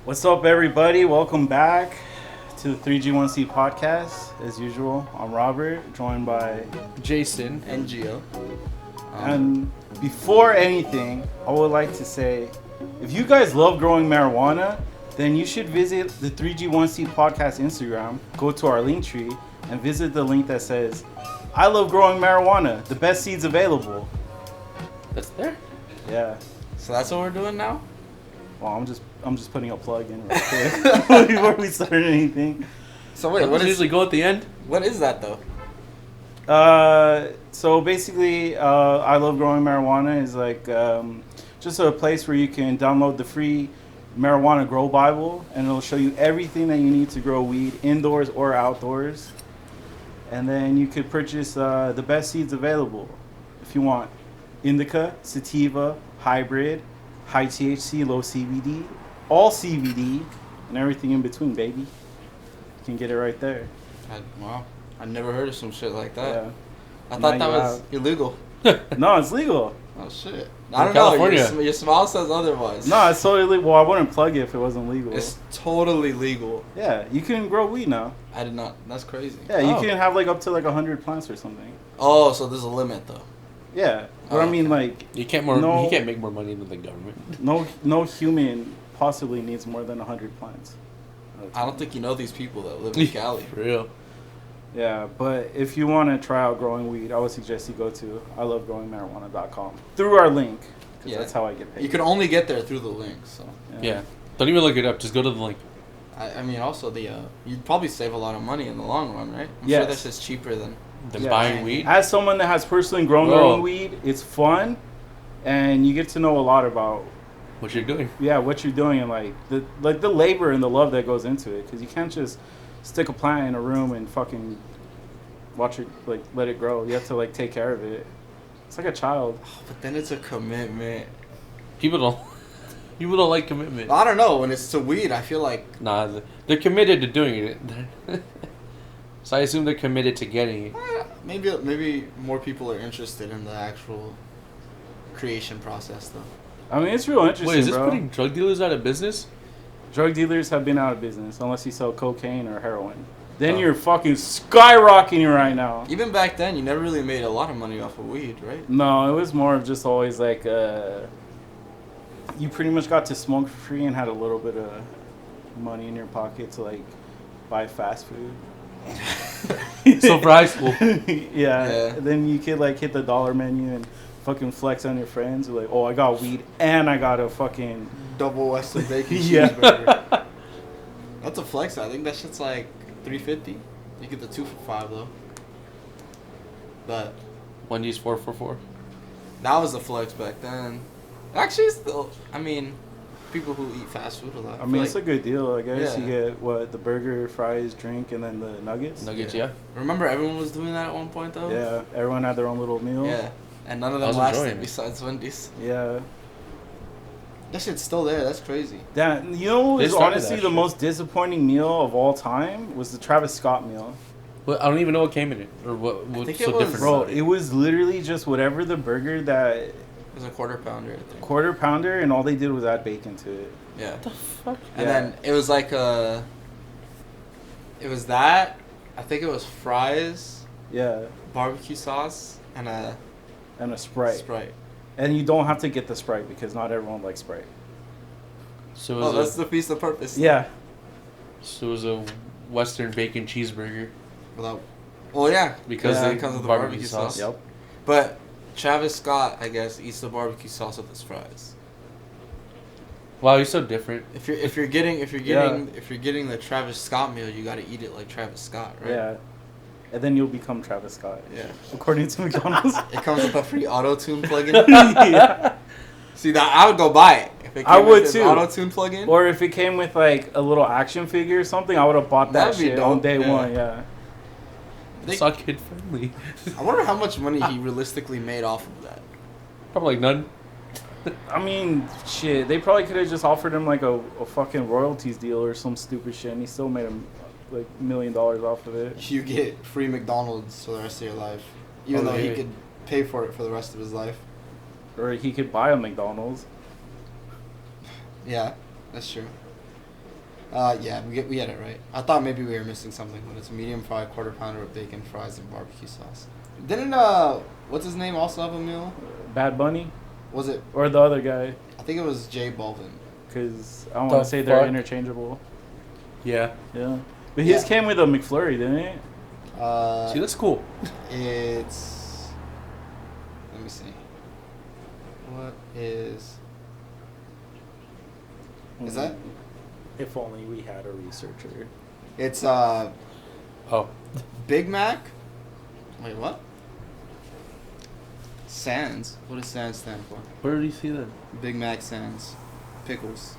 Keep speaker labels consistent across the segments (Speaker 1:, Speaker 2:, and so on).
Speaker 1: What's up, everybody? Welcome back to the 3G1C podcast. As usual, I'm Robert, joined by
Speaker 2: Jason
Speaker 3: and Gio.
Speaker 1: And before anything, I would like to say, if you guys love growing marijuana, then you should visit the 3G1C podcast Instagram, go to our link tree, and visit the link that says, I love growing marijuana, the best seeds available.
Speaker 2: That's there?
Speaker 1: Yeah.
Speaker 3: So that's what we're doing now?
Speaker 1: Well, I'm just putting a plug in real quick before we start anything.
Speaker 3: So wait,
Speaker 2: What usually go at the end?
Speaker 3: what is that though?
Speaker 1: So basically, I Love Growing Marijuana is like just a place where you can download the free marijuana grow Bible, and it'll show you everything that you need to grow weed indoors or outdoors. And then you could purchase the best seeds available if you want indica, sativa, hybrid, high THC, low CBD, all CBD, and everything in between, baby. You can get it right there.
Speaker 3: Wow, I never heard of some shit like that.
Speaker 1: Yeah.
Speaker 3: I thought
Speaker 1: Now
Speaker 3: that
Speaker 1: you
Speaker 3: was illegal.
Speaker 1: No, it's legal.
Speaker 3: Oh shit!
Speaker 2: In
Speaker 3: I don't know.
Speaker 2: California.
Speaker 3: Your smile says otherwise.
Speaker 1: No, it's totally legal. Well, I wouldn't plug it if it wasn't legal.
Speaker 3: It's totally legal.
Speaker 1: Yeah, you can grow weed now.
Speaker 3: I did not. That's crazy.
Speaker 1: Yeah, you
Speaker 2: Oh.
Speaker 1: can have like up to like 100 plants or something.
Speaker 3: Oh, so there's a limit though.
Speaker 1: Yeah, but
Speaker 3: Oh,
Speaker 1: I mean,
Speaker 3: okay.
Speaker 1: like,
Speaker 2: You can't make more money than the government.
Speaker 1: no human possibly needs more than 100 plants.
Speaker 3: I don't think you know these people that live in Cali.
Speaker 2: For real.
Speaker 1: Yeah, but if you want to try out growing weed, I would suggest you go to ilovegrowingmarijuana.com through our link, because
Speaker 3: Yeah.
Speaker 1: that's how I get paid.
Speaker 3: You can only get there through the link. So
Speaker 2: Yeah. Don't even look it up. Just go to the link.
Speaker 3: I mean, also the you'd probably save a lot of money in the long run, right? I'm
Speaker 1: Yes.
Speaker 3: sure that's just cheaper than.
Speaker 2: Then
Speaker 1: Yeah.
Speaker 2: buying weed.
Speaker 1: As someone that has personally grown their
Speaker 2: Bro.
Speaker 1: own weed, it's fun, and you get to know a lot about
Speaker 2: What you're doing.
Speaker 1: what you're doing, and like the labor and the love that goes into it, because you can't just stick a plant in a room and fucking watch it, like, let it grow. You have to like take care of it. It's like a child.
Speaker 3: But then it's a commitment.
Speaker 2: People don't like commitment.
Speaker 3: I don't know. When it's to weed, I feel like
Speaker 2: Nah, they're committed to doing it. So I assume they're committed to getting it.
Speaker 3: maybe more people are interested in the actual creation process, though.
Speaker 1: I mean, it's real interesting,
Speaker 2: Wait, is this
Speaker 1: bro.
Speaker 2: putting drug dealers out of business?
Speaker 1: Drug dealers have been out of business unless you sell cocaine or heroin. Then
Speaker 2: Oh.
Speaker 1: you're fucking skyrocketing right now.
Speaker 3: Even back then, you never really made a lot of money off of weed, right?
Speaker 1: No, it was more of just always like you pretty much got to smoke for free and had a little bit of money in your pocket to like buy fast food.
Speaker 2: So for high school.
Speaker 1: Yeah. Then you could like hit the dollar menu and fucking flex on your friends. Like, oh, I got weed and I got a fucking
Speaker 3: Double Western bacon
Speaker 1: Yeah.
Speaker 3: cheeseburger. That's a flex. I think that shit's like $3.50. You get the 2 for $5 though. But
Speaker 2: Wendy's 444.
Speaker 3: that was the flex back then. Actually, still, I mean, people who eat fast food a lot.
Speaker 1: I mean,
Speaker 3: feel
Speaker 1: it's a good deal, I guess.
Speaker 3: Yeah.
Speaker 1: You get what, the burger, fries, drink, and then the nuggets.
Speaker 2: Nuggets,
Speaker 3: Yeah.
Speaker 2: yeah.
Speaker 3: Remember, everyone was doing that at one point though.
Speaker 1: Yeah, everyone had their own little meal.
Speaker 3: Yeah, and none of
Speaker 2: I
Speaker 3: them
Speaker 2: was
Speaker 3: lasted
Speaker 2: enjoying it.
Speaker 3: besides Wendy's.
Speaker 1: Yeah.
Speaker 3: That shit's still there. That's crazy.
Speaker 1: That, you know,
Speaker 2: They
Speaker 1: is
Speaker 2: started
Speaker 1: honestly
Speaker 2: that
Speaker 1: the
Speaker 2: shit.
Speaker 1: most disappointing meal of all time was the Travis Scott meal.
Speaker 2: Well, I don't even know what came in it or what's
Speaker 3: think
Speaker 2: so
Speaker 3: it was-
Speaker 2: different.
Speaker 1: Bro,
Speaker 2: about
Speaker 1: it was literally just whatever the burger that
Speaker 3: It was a quarter pounder, I think.
Speaker 1: quarter pounder, and all they did was add bacon to it.
Speaker 3: Yeah.
Speaker 2: What the fuck?
Speaker 3: And
Speaker 1: Yeah.
Speaker 3: then it was like it was that. I think it was fries,
Speaker 1: Yeah,
Speaker 3: barbecue sauce, and a
Speaker 1: and a Sprite.
Speaker 3: Sprite.
Speaker 1: And you don't have to get the Sprite because not everyone likes Sprite.
Speaker 2: So it
Speaker 3: Oh,
Speaker 2: was,
Speaker 3: that's the piece of purpose.
Speaker 1: Yeah,
Speaker 2: so it was a Western bacon cheeseburger
Speaker 3: Without. Well, yeah,
Speaker 2: because
Speaker 1: Yeah.
Speaker 3: it comes with the barbecue sauce.
Speaker 1: yep.
Speaker 3: But Travis Scott, I guess, eats the barbecue sauce with his fries.
Speaker 2: Wow, he's so different.
Speaker 3: If you're getting
Speaker 1: Yeah.
Speaker 3: the Travis Scott meal, you got to eat it like Travis Scott, right?
Speaker 1: Yeah. And then you'll become Travis Scott,
Speaker 3: Yeah.
Speaker 1: according to McDonald's.
Speaker 3: It comes with a free auto tune plug-in.
Speaker 1: Yeah.
Speaker 3: See, that I would go buy it. If it came
Speaker 1: I would
Speaker 3: with
Speaker 1: too.
Speaker 3: Auto tune plug-in.
Speaker 1: Or if it came with like a little action figure or something, I would have bought that
Speaker 3: That'd be
Speaker 1: shit on
Speaker 3: dope,
Speaker 1: day
Speaker 3: yeah.
Speaker 1: one. Yeah.
Speaker 2: It's not kid friendly.
Speaker 3: I wonder how much money he realistically made off of that.
Speaker 2: Probably like none.
Speaker 1: I mean, shit. They probably could have just offered him like a fucking royalties deal or some stupid shit, and he still made him like $1 million off of it.
Speaker 3: You get free McDonald's for the rest of your life, even
Speaker 1: Oh,
Speaker 3: though
Speaker 1: yeah.
Speaker 3: he could pay for it for the rest of his life.
Speaker 1: Or he could buy a McDonald's.
Speaker 3: Yeah, that's true. Yeah, we had it right. I thought maybe we were missing something, but it's a medium fry, quarter pounder with bacon, fries, and barbecue sauce. Didn't what's his name also have a meal?
Speaker 1: Bad Bunny
Speaker 3: Was it?
Speaker 1: or the other guy?
Speaker 3: I think it was Jay Balvin.
Speaker 1: Because I want
Speaker 2: The
Speaker 1: to say they're
Speaker 2: fuck?
Speaker 1: interchangeable.
Speaker 2: Yeah.
Speaker 1: Yeah. But his
Speaker 3: Yeah.
Speaker 1: came with a McFlurry, didn't it?
Speaker 2: See, that's cool.
Speaker 3: It's. Let me see. What is? Is that?
Speaker 4: If only we had a researcher.
Speaker 3: It's
Speaker 2: Oh.
Speaker 3: Big Mac. Wait, what? Sans. What does Sans stand for?
Speaker 2: Where did you see that?
Speaker 3: Big Mac Sans. Pickles.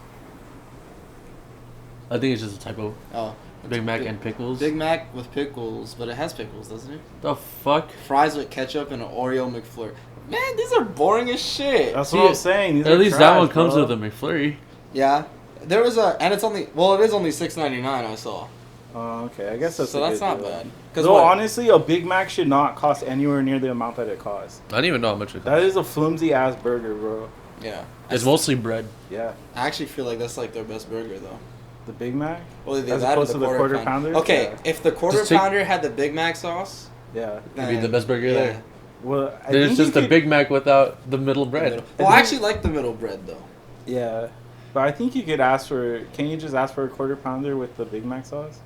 Speaker 2: I think it's just a typo.
Speaker 3: Oh.
Speaker 2: Big Mac and pickles.
Speaker 3: Big Mac with pickles, but it has pickles, doesn't it?
Speaker 2: The fuck?
Speaker 3: Fries with ketchup and an Oreo McFlurry. Man, these are boring as shit.
Speaker 1: That's
Speaker 2: See,
Speaker 1: what I'm saying. These
Speaker 2: At
Speaker 1: are
Speaker 2: least
Speaker 1: trash,
Speaker 2: that one comes
Speaker 1: bro.
Speaker 2: with a McFlurry.
Speaker 3: Yeah. There was and it's only, well, it is only $6.99 I saw.
Speaker 1: Oh, okay. I guess that's
Speaker 3: So
Speaker 1: a
Speaker 3: that's
Speaker 1: good
Speaker 3: not
Speaker 1: deal.
Speaker 3: bad.
Speaker 1: No,
Speaker 3: what?
Speaker 1: honestly, a Big Mac should not cost anywhere near the amount that it costs.
Speaker 2: I don't even know how much it
Speaker 1: That
Speaker 2: costs.
Speaker 1: is a flimsy ass burger, bro.
Speaker 3: Yeah.
Speaker 2: It's mostly bread.
Speaker 1: Yeah.
Speaker 3: I actually feel like that's like their best burger though.
Speaker 1: The Big Mac?
Speaker 3: Well, they
Speaker 1: As
Speaker 3: added
Speaker 1: opposed to the quarter pounder?
Speaker 3: Okay,
Speaker 1: Yeah.
Speaker 3: if the quarter
Speaker 2: Just take-
Speaker 3: pounder had the Big Mac sauce,
Speaker 1: Yeah.
Speaker 2: It'd be the
Speaker 3: then-
Speaker 2: best burger
Speaker 3: yeah.
Speaker 2: there.
Speaker 1: Well, I
Speaker 2: Then it's
Speaker 1: think
Speaker 2: just
Speaker 1: you
Speaker 2: a
Speaker 1: could-
Speaker 2: Big Mac without the middle
Speaker 3: The
Speaker 2: bread.
Speaker 3: middle- Well, I actually like the middle bread though.
Speaker 1: Yeah. But I think you could ask for. Can you just ask for a quarter pounder with the Big Mac sauce?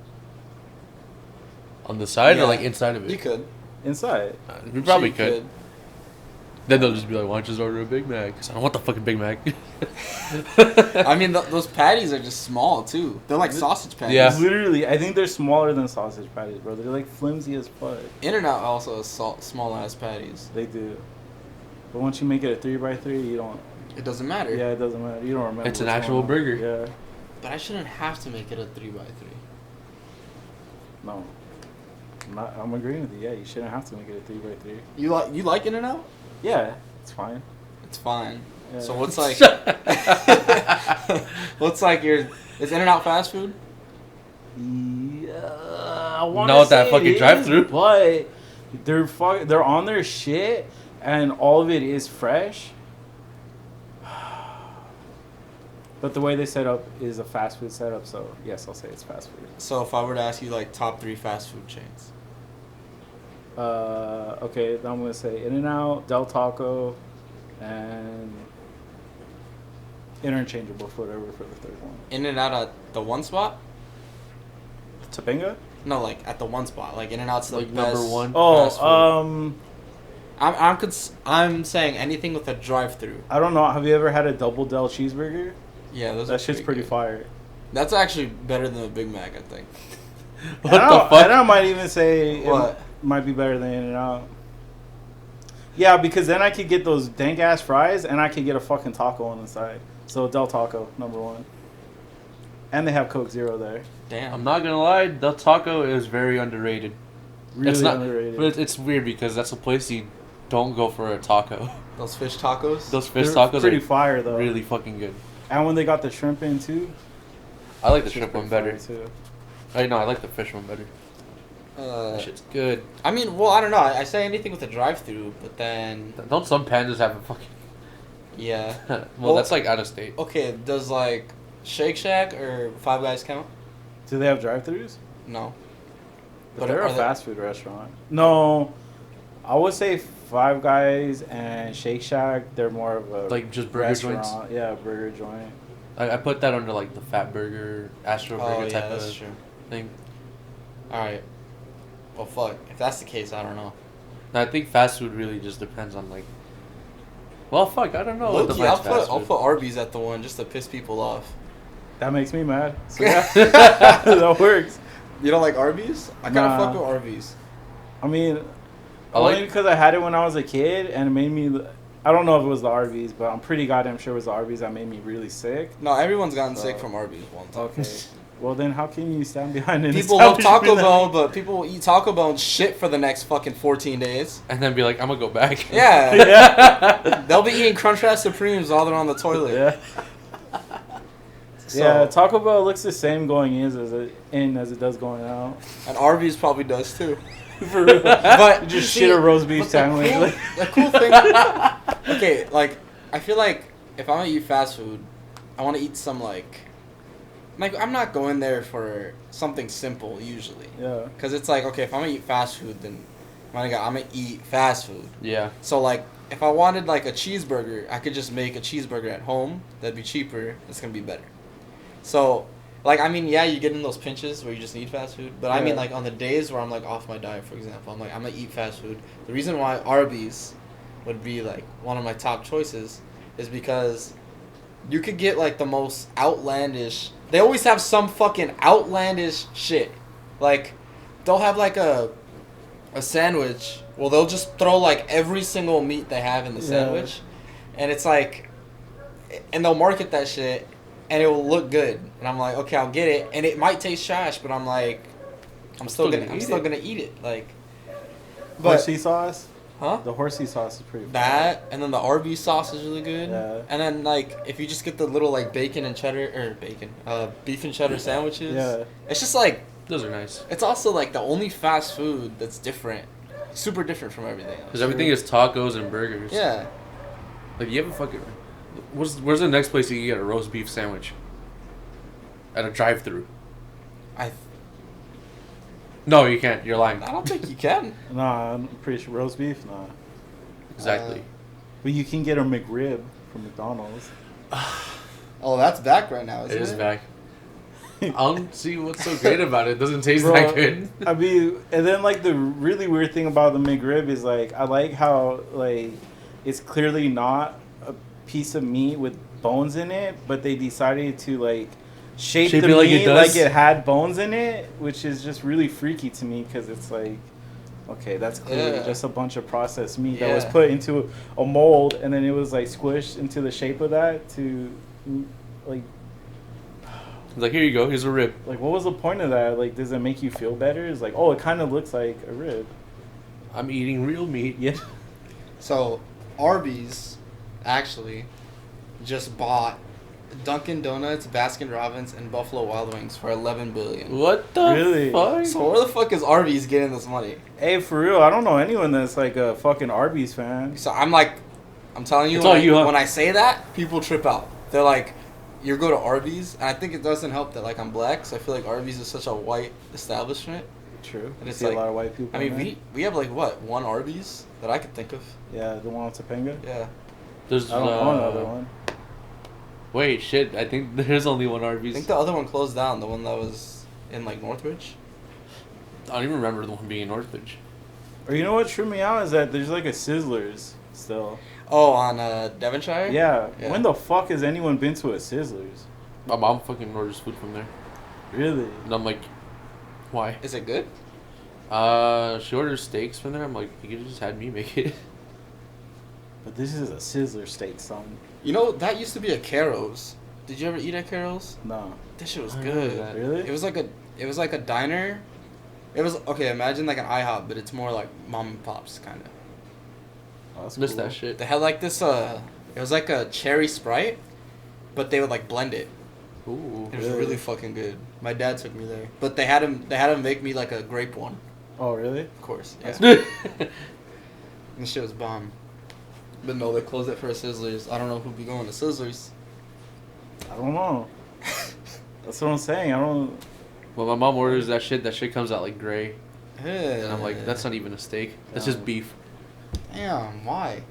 Speaker 2: On the side
Speaker 3: Yeah.
Speaker 2: or like inside of it?
Speaker 3: You could.
Speaker 1: Inside.
Speaker 2: We probably
Speaker 3: Sure you
Speaker 2: could. Then they'll just be like, why don't you just order a Big Mac? 'Cause I don't want the fucking Big Mac.
Speaker 3: I mean, those patties are just small too. They're like sausage patties.
Speaker 2: Yeah.
Speaker 1: Literally, I think they're smaller than sausage patties, bro. They're like flimsy as fuck.
Speaker 3: In-N-Out also has small ass patties.
Speaker 1: They do. But once you make it a 3x3, you don't.
Speaker 3: It doesn't matter.
Speaker 1: Yeah, it doesn't matter. You don't remember.
Speaker 2: It's an
Speaker 1: what's
Speaker 2: actual
Speaker 1: going on.
Speaker 2: burger.
Speaker 1: Yeah.
Speaker 3: But I shouldn't have to make it a 3x3.
Speaker 1: No. I'm agreeing with you. Yeah, you shouldn't have to make it a 3x3.
Speaker 3: You like In-N-Out?
Speaker 1: Yeah, it's fine.
Speaker 3: It's fine.
Speaker 1: Yeah.
Speaker 3: So what's like? What's like your? Is In-N-Out fast food?
Speaker 1: Yeah, I wanna
Speaker 2: Not that
Speaker 1: say
Speaker 2: fucking
Speaker 1: it is,
Speaker 2: drive-thru.
Speaker 1: but they're on their shit, and all of it is fresh. But the way they set up is a fast food setup, so yes, I'll say it's fast food.
Speaker 3: So if I were to ask you like top 3 fast food chains.
Speaker 1: Okay, then I'm gonna say In-N-Out, Del Taco, and interchangeable for whatever for the third one.
Speaker 3: In-N-Out at the one spot?
Speaker 1: Topanga?
Speaker 3: No, like at the one spot. Like In-N-Out's the
Speaker 2: Like
Speaker 3: best.
Speaker 2: number one?
Speaker 3: fast food.
Speaker 1: Oh,
Speaker 3: I'm saying anything with a drive-through.
Speaker 1: I don't know. Have you ever had a double Del cheeseburger?
Speaker 3: Yeah, those
Speaker 1: That
Speaker 3: are
Speaker 1: shit's pretty
Speaker 3: good.
Speaker 1: fire.
Speaker 3: That's actually better than a Big Mac, I think.
Speaker 2: What
Speaker 1: And
Speaker 2: the fuck?
Speaker 1: And I might even say
Speaker 3: What?
Speaker 1: it might be better than In-N-Out. Yeah, because then I could get those dank ass fries and I could get a fucking taco on the side. So Del Taco, number one. And they have Coke Zero there.
Speaker 3: Damn.
Speaker 2: I'm not gonna lie, Del Taco is very underrated.
Speaker 1: Really
Speaker 2: it's not,
Speaker 1: underrated.
Speaker 2: but it's weird because that's a place you don't go for a taco.
Speaker 3: Those fish tacos.
Speaker 2: Those fish
Speaker 1: They're
Speaker 2: tacos
Speaker 1: pretty
Speaker 2: are
Speaker 1: fire though.
Speaker 2: really fucking good.
Speaker 1: And when they got the shrimp in too.
Speaker 2: I like the
Speaker 1: it's
Speaker 2: shrimp
Speaker 1: pretty
Speaker 2: one better.
Speaker 1: fire, too.
Speaker 2: I like the fish one better. That shit's good.
Speaker 3: I mean, well, I don't know. I say anything with a drive-through, but then
Speaker 2: Don't some pandas have a fucking?
Speaker 3: yeah.
Speaker 2: well, that's like out of state.
Speaker 3: Okay, does like Shake Shack or Five Guys count?
Speaker 1: Do they have drive-thrus?
Speaker 3: No.
Speaker 1: But they're
Speaker 3: are
Speaker 1: a fast food restaurant. No, I would say Five Guys and Shake Shack. They're more of a
Speaker 2: Like just burger joints.
Speaker 1: restaurant. Yeah, burger joint.
Speaker 2: I put that under like the Fat Burger, Astro Burger
Speaker 3: Oh yeah,
Speaker 2: type
Speaker 3: that's
Speaker 2: of
Speaker 3: true.
Speaker 2: thing.
Speaker 3: All right. Well, fuck. If that's the case, I don't know.
Speaker 2: And I think fast food really just depends on like. Well, fuck, I don't know. what
Speaker 3: Low-key,
Speaker 2: defines
Speaker 3: I'll
Speaker 2: fast
Speaker 3: put
Speaker 2: food.
Speaker 3: Arby's at the one just to piss people off.
Speaker 1: That makes me mad. So yeah, that works.
Speaker 3: You don't like Arby's? I gotta
Speaker 1: Nah.
Speaker 3: fuck with Arby's.
Speaker 1: I mean,
Speaker 2: I
Speaker 1: only
Speaker 2: like-
Speaker 1: because I had it when I was a kid, and it made me. I don't know if it was the Arby's, but I'm pretty goddamn sure it was the Arby's that made me really sick.
Speaker 3: No, everyone's gotten
Speaker 1: So-
Speaker 3: sick from Arby's one time.
Speaker 1: Okay. Well, then how can you stand behind it?
Speaker 3: People love Taco Bell, but people will eat Taco Bell and shit for the next fucking 14 days.
Speaker 2: And then be like, I'm gonna go back.
Speaker 3: Yeah.
Speaker 1: Yeah.
Speaker 3: They'll be eating Crunchwrap Supremes while they're on the toilet.
Speaker 1: Yeah.
Speaker 3: So,
Speaker 1: Yeah, Taco Bell looks the same going in as it does going out.
Speaker 3: and Arby's probably does too.
Speaker 1: For real.
Speaker 3: But
Speaker 1: You just
Speaker 3: see,
Speaker 1: shit a roast beef
Speaker 3: but
Speaker 1: sandwich.
Speaker 3: The cool thing. Okay, like I feel like if I'm gonna eat fast food, I want to eat some like like I'm not going there for something simple usually.
Speaker 1: Yeah.
Speaker 3: Cause it's like, okay, if I'm gonna eat fast food, then my nigga, I'm gonna eat fast food.
Speaker 2: Yeah.
Speaker 3: So like, if I wanted like a cheeseburger, I could just make a cheeseburger at home. That'd be cheaper. It's gonna be better. So, like, I mean, yeah, you get in those pinches where you just need fast food. But I mean,
Speaker 1: Yeah.
Speaker 3: like, on the days where I'm like off my diet, for example, I'm like, I'm gonna eat fast food. The reason why Arby's would be like one of my top choices is because you could get like the most outlandish. They always have some fucking outlandish shit. Like, they'll have like a sandwich. Well, they'll just throw like every single meat they have in the
Speaker 1: Yeah.
Speaker 3: sandwich, and it's like, and they'll market that shit, and it will look good. And I'm like, okay, I'll get it, and it might taste trash, but I'm like, I'm still gonna eat it. Like, but
Speaker 1: Horsey sauce.
Speaker 3: huh?
Speaker 1: The horsey sauce is pretty.
Speaker 3: That, and then the Arby's sauce is really good.
Speaker 1: Yeah.
Speaker 3: And then like if you just get the little like bacon and cheddar beef and cheddar sandwiches.
Speaker 1: Yeah.
Speaker 3: It's just like,
Speaker 2: Those are nice.
Speaker 3: it's also like the only fast food that's different, super different from everything else.
Speaker 2: Because everything is tacos and burgers.
Speaker 3: Yeah.
Speaker 2: Like, you have a fucking... Where's the next place you can get a roast beef sandwich? At a drive-thru.
Speaker 3: I
Speaker 2: No, you can't. You're lying.
Speaker 3: don't think you can.
Speaker 1: Nah, I'm pretty sure roast beef. Nah.
Speaker 2: Exactly.
Speaker 1: But you can get a McRib from McDonald's.
Speaker 3: Oh, that's back right now, isn't
Speaker 2: It
Speaker 3: it?
Speaker 2: is back. I don't see what's so great about it. It doesn't taste
Speaker 1: Bro,
Speaker 2: that good.
Speaker 1: I mean, and then like the really weird thing about the McRib is like I like how like it's clearly not a piece of meat with bones in it, but they decided to like shape
Speaker 2: Shape
Speaker 1: the
Speaker 2: it like it
Speaker 1: meat
Speaker 2: does?
Speaker 1: like it had bones in it, which is just really freaky to me because it's like, okay, that's clearly
Speaker 3: Yeah.
Speaker 1: just a bunch of processed meat that was
Speaker 3: Yeah.
Speaker 1: put into a mold and then it was like squished into the shape of that to like.
Speaker 2: It's like, here you go. Here's a rib.
Speaker 1: Like, what was the point of that? Like, does it make you feel better? It's like, oh, it kind of looks like a rib.
Speaker 2: I'm eating real meat.
Speaker 1: Yeah.
Speaker 3: So, Arby's actually just bought Dunkin' Donuts, Baskin Robbins, and Buffalo Wild Wings for $11 billion.
Speaker 2: What the
Speaker 1: Really?
Speaker 2: fuck?
Speaker 3: So where the fuck is Arby's getting this money?
Speaker 1: Hey, for real, I don't know anyone that's like a fucking Arby's fan.
Speaker 3: So I'm like, I'm telling you,
Speaker 2: It's all
Speaker 3: when,
Speaker 2: you, huh?
Speaker 3: when I say that, people trip out. They're like, you go to Arby's, and I think it doesn't help that like I'm black, so I feel like Arby's is such a white establishment.
Speaker 1: True.
Speaker 3: And
Speaker 1: You
Speaker 3: it's
Speaker 1: see
Speaker 3: like-
Speaker 1: a lot of white people.
Speaker 3: I mean,
Speaker 1: in there.
Speaker 3: we have like what, one Arby's that I could think of.
Speaker 1: Yeah, the one on Topanga.
Speaker 3: Yeah.
Speaker 2: There's
Speaker 1: I don't know another one.
Speaker 2: Wait, shit. I think there's only one
Speaker 3: I
Speaker 2: Arby's.
Speaker 3: think the other one closed down, the one that was in like Northridge.
Speaker 2: I don't even remember the one being in Northridge.
Speaker 1: Or you know what threw me out is that there's like a Sizzlers still.
Speaker 3: Oh, on Devonshire?
Speaker 1: Yeah.
Speaker 3: Yeah.
Speaker 1: When the fuck has anyone been to a Sizzlers?
Speaker 2: My mom fucking orders food from there.
Speaker 1: Really?
Speaker 2: And I'm like, why?
Speaker 3: Is it good?
Speaker 2: She orders steaks from there. I'm like, you could just had me make it.
Speaker 1: But this is a Sizzler steak, son.
Speaker 3: You know, that used to be a Caro's. Did you ever eat at Caro's?
Speaker 1: Nah.
Speaker 3: This shit was
Speaker 2: I remember
Speaker 3: good.
Speaker 2: that.
Speaker 1: Really?
Speaker 3: It was like a diner. It was okay. Imagine like an IHOP, but it's more like mom and pops kind of.
Speaker 1: Oh, that's
Speaker 2: Missed
Speaker 1: cool.
Speaker 2: that shit.
Speaker 3: They had like this. It was like a cherry Sprite, but they would like blend it.
Speaker 2: Ooh.
Speaker 3: It was
Speaker 1: Really?
Speaker 3: really fucking good. My dad took me there, but they had him make me like a grape one.
Speaker 1: Oh, really?
Speaker 3: Of course, yeah.
Speaker 1: That's
Speaker 3: This shit was bomb. But no, they closed it for a Sizzlers. I don't know who'd be going to Sizzlers.
Speaker 1: I don't know. That's what I'm saying. I don't.
Speaker 2: When my mom orders that shit comes out like gray. And I'm like, that's not even a steak. That's just
Speaker 1: No.
Speaker 2: beef.
Speaker 3: Damn, why?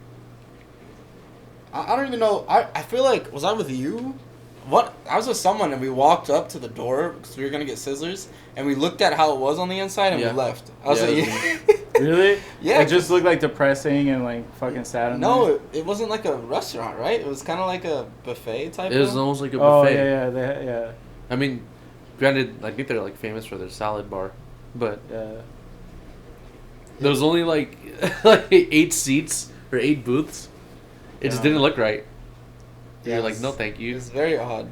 Speaker 3: I don't even know. I feel like, was I with you? What? I was with someone and we walked up to the door because we were going to get Sizzlers and we looked at how it was on the inside and
Speaker 2: Yeah.
Speaker 3: we left. I was
Speaker 2: Yeah,
Speaker 3: like,
Speaker 2: it
Speaker 1: Really?
Speaker 3: Yeah,
Speaker 1: It just looked like depressing and like fucking sad. in
Speaker 3: no,
Speaker 1: there.
Speaker 3: it wasn't like a restaurant, right? It was kind of like a buffet type
Speaker 2: It was
Speaker 3: of.
Speaker 2: almost like a
Speaker 1: Oh
Speaker 2: buffet.
Speaker 1: yeah.
Speaker 2: I mean, granted, I think they're like famous for their salad bar, but
Speaker 1: Yeah.
Speaker 2: there was only like like 8 seats or 8 booths. It just
Speaker 1: Yeah.
Speaker 2: didn't look right.
Speaker 3: Yeah,
Speaker 2: You're
Speaker 3: it
Speaker 2: like,
Speaker 3: was-
Speaker 2: no, thank you.
Speaker 3: It's very odd.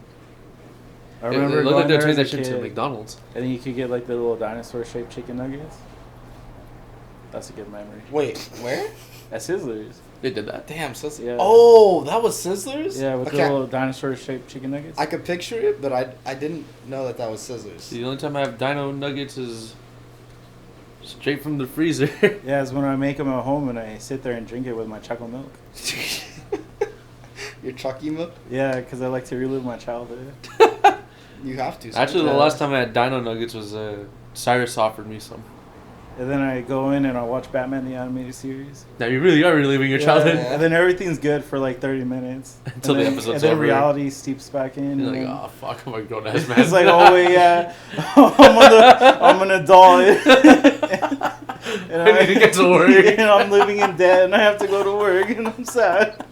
Speaker 1: I
Speaker 2: It
Speaker 1: remember
Speaker 2: looked like
Speaker 1: going
Speaker 2: they're
Speaker 1: there
Speaker 2: turning that
Speaker 1: as a
Speaker 2: shit to
Speaker 1: kid,
Speaker 2: McDonald's.
Speaker 1: and then you could get like the little dinosaur-shaped chicken nuggets. That's a good memory.
Speaker 3: Wait, where?
Speaker 1: At Sizzlers.
Speaker 2: They did that.
Speaker 3: Damn, Sizzlers.
Speaker 1: Yeah.
Speaker 3: Oh, that was Sizzlers?
Speaker 1: Yeah, with
Speaker 3: Okay,
Speaker 1: the little dinosaur-shaped chicken nuggets.
Speaker 3: I could picture it, but I didn't know that was Sizzlers.
Speaker 2: The only time I have dino nuggets is straight from the freezer.
Speaker 1: Yeah, it's when I make them at home and I sit there and drink it with my chocolate milk.
Speaker 3: Your Chucky milk?
Speaker 1: Yeah, because I like to relive my childhood.
Speaker 3: You have to.
Speaker 2: Actually, the
Speaker 1: Yeah.
Speaker 2: last time I had Dino Nuggets was Cyrus offered me some.
Speaker 1: And then I go in and I watch Batman the animated series.
Speaker 2: Now you really are reliving your
Speaker 1: Yeah,
Speaker 2: childhood.
Speaker 3: Yeah.
Speaker 1: And then everything's good for like 30 minutes.
Speaker 2: Until
Speaker 1: And
Speaker 2: the
Speaker 1: then-
Speaker 2: episode's
Speaker 1: And then
Speaker 2: over.
Speaker 1: reality steeps back in.
Speaker 2: You're
Speaker 1: and
Speaker 2: like,
Speaker 1: then-
Speaker 2: oh fuck, I'm a grown ass man.
Speaker 1: It's like, oh wait, yeah, I'm an adult. And
Speaker 2: I need to get to work.
Speaker 1: And I'm living in debt, and I have to go to work, and I'm sad.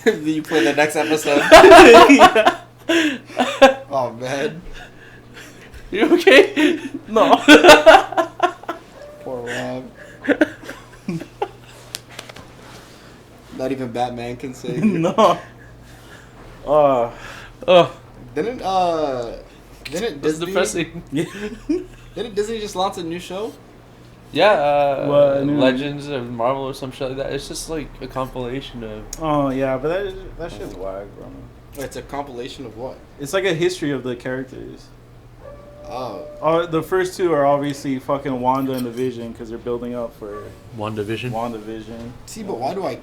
Speaker 3: You play the next episode.
Speaker 1: Yeah.
Speaker 3: Oh man.
Speaker 2: You okay?
Speaker 1: No.
Speaker 3: Poor Rob. Not even Batman can save you.
Speaker 1: No.
Speaker 2: Oh,
Speaker 3: Didn't
Speaker 2: that's
Speaker 3: Disney
Speaker 2: depressing.
Speaker 3: didn't Disney just launch a new show?
Speaker 2: Yeah,
Speaker 1: What, new-
Speaker 2: Legends of Marvel or some shit like that. It's just like a compilation of.
Speaker 1: Oh yeah, but that shit's whack, bro.
Speaker 3: It's a compilation of what?
Speaker 1: It's like a history of the characters.
Speaker 3: Oh.
Speaker 1: The first two are obviously fucking Wanda and the Vision because they're building up for
Speaker 2: WandaVision.
Speaker 1: WandaVision.
Speaker 3: See, but why do I?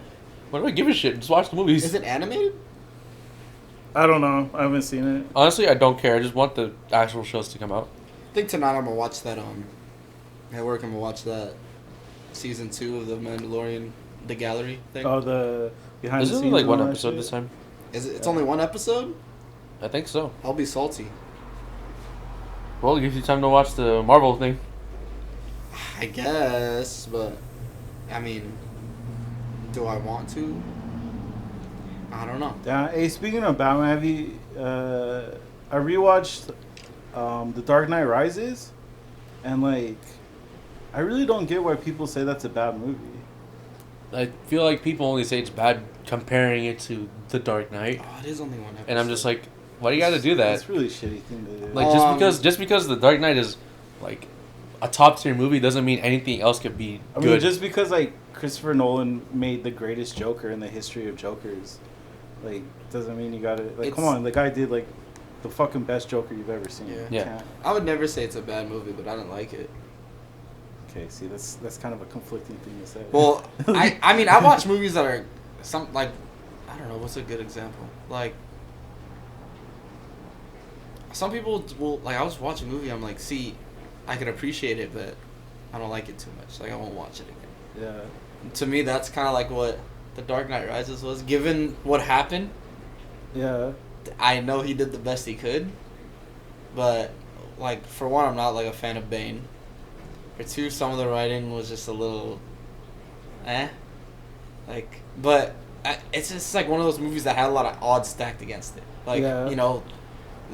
Speaker 2: Why do I give a shit? Just watch the movies.
Speaker 3: Is it animated?
Speaker 1: I don't know. I haven't seen it.
Speaker 2: Honestly, I don't care. I just want the actual shows to come out.
Speaker 3: I think tonight I'm gonna watch that. At work I'm gonna watch that season 2 of the Mandalorian, the gallery thing.
Speaker 1: Oh, the behind
Speaker 2: Is
Speaker 1: the
Speaker 2: it
Speaker 1: scenes.
Speaker 2: like
Speaker 1: and
Speaker 2: one
Speaker 1: all that
Speaker 2: episode
Speaker 1: shit?
Speaker 2: this time?
Speaker 3: Is it? It's only one episode.
Speaker 2: I think so.
Speaker 3: I'll be salty.
Speaker 2: Well, it gives you time to watch the Marvel thing.
Speaker 3: I guess, but I mean, do I want to? I don't know.
Speaker 1: Yeah. Hey, speaking of Batman, have you? I rewatched The Dark Knight Rises, and like, I really don't get why people say that's a bad movie.
Speaker 2: I feel like people only say it's bad comparing it to The Dark Knight,
Speaker 3: Oh, it is only one episode.
Speaker 2: and I'm just like, why do you got to do that?
Speaker 1: It's really shitty thing to do.
Speaker 2: Like just because The Dark Knight is like a top tier movie doesn't mean anything else could be
Speaker 1: I mean,
Speaker 2: good.
Speaker 1: just because like Christopher Nolan made the greatest Joker in the history of Jokers, like doesn't mean you gotta like. Come
Speaker 3: It's-
Speaker 1: on, the guy did like the fucking best Joker you've ever seen.
Speaker 3: Yeah.
Speaker 1: You
Speaker 2: Yeah.
Speaker 1: can't-
Speaker 3: I would never say it's a bad movie, but I don't like it.
Speaker 1: Okay, see, that's kind of a conflicting thing to say.
Speaker 3: Well, I mean I watch movies that are some like I don't know what's a good example. Like some people will like I was watching a movie. I'm like, see, I can appreciate it, but I don't like it too much. Like I won't watch it again.
Speaker 1: yeah,
Speaker 3: To me, that's kind of like what The Dark Knight Rises was. Given what happened,
Speaker 1: yeah,
Speaker 3: I know he did the best he could, but like for one, I'm not like a fan of Bane. For two, some of the writing was just a little, like. But it's just like one of those movies that had a lot of odds stacked against it. Like
Speaker 1: Yeah.
Speaker 3: you know,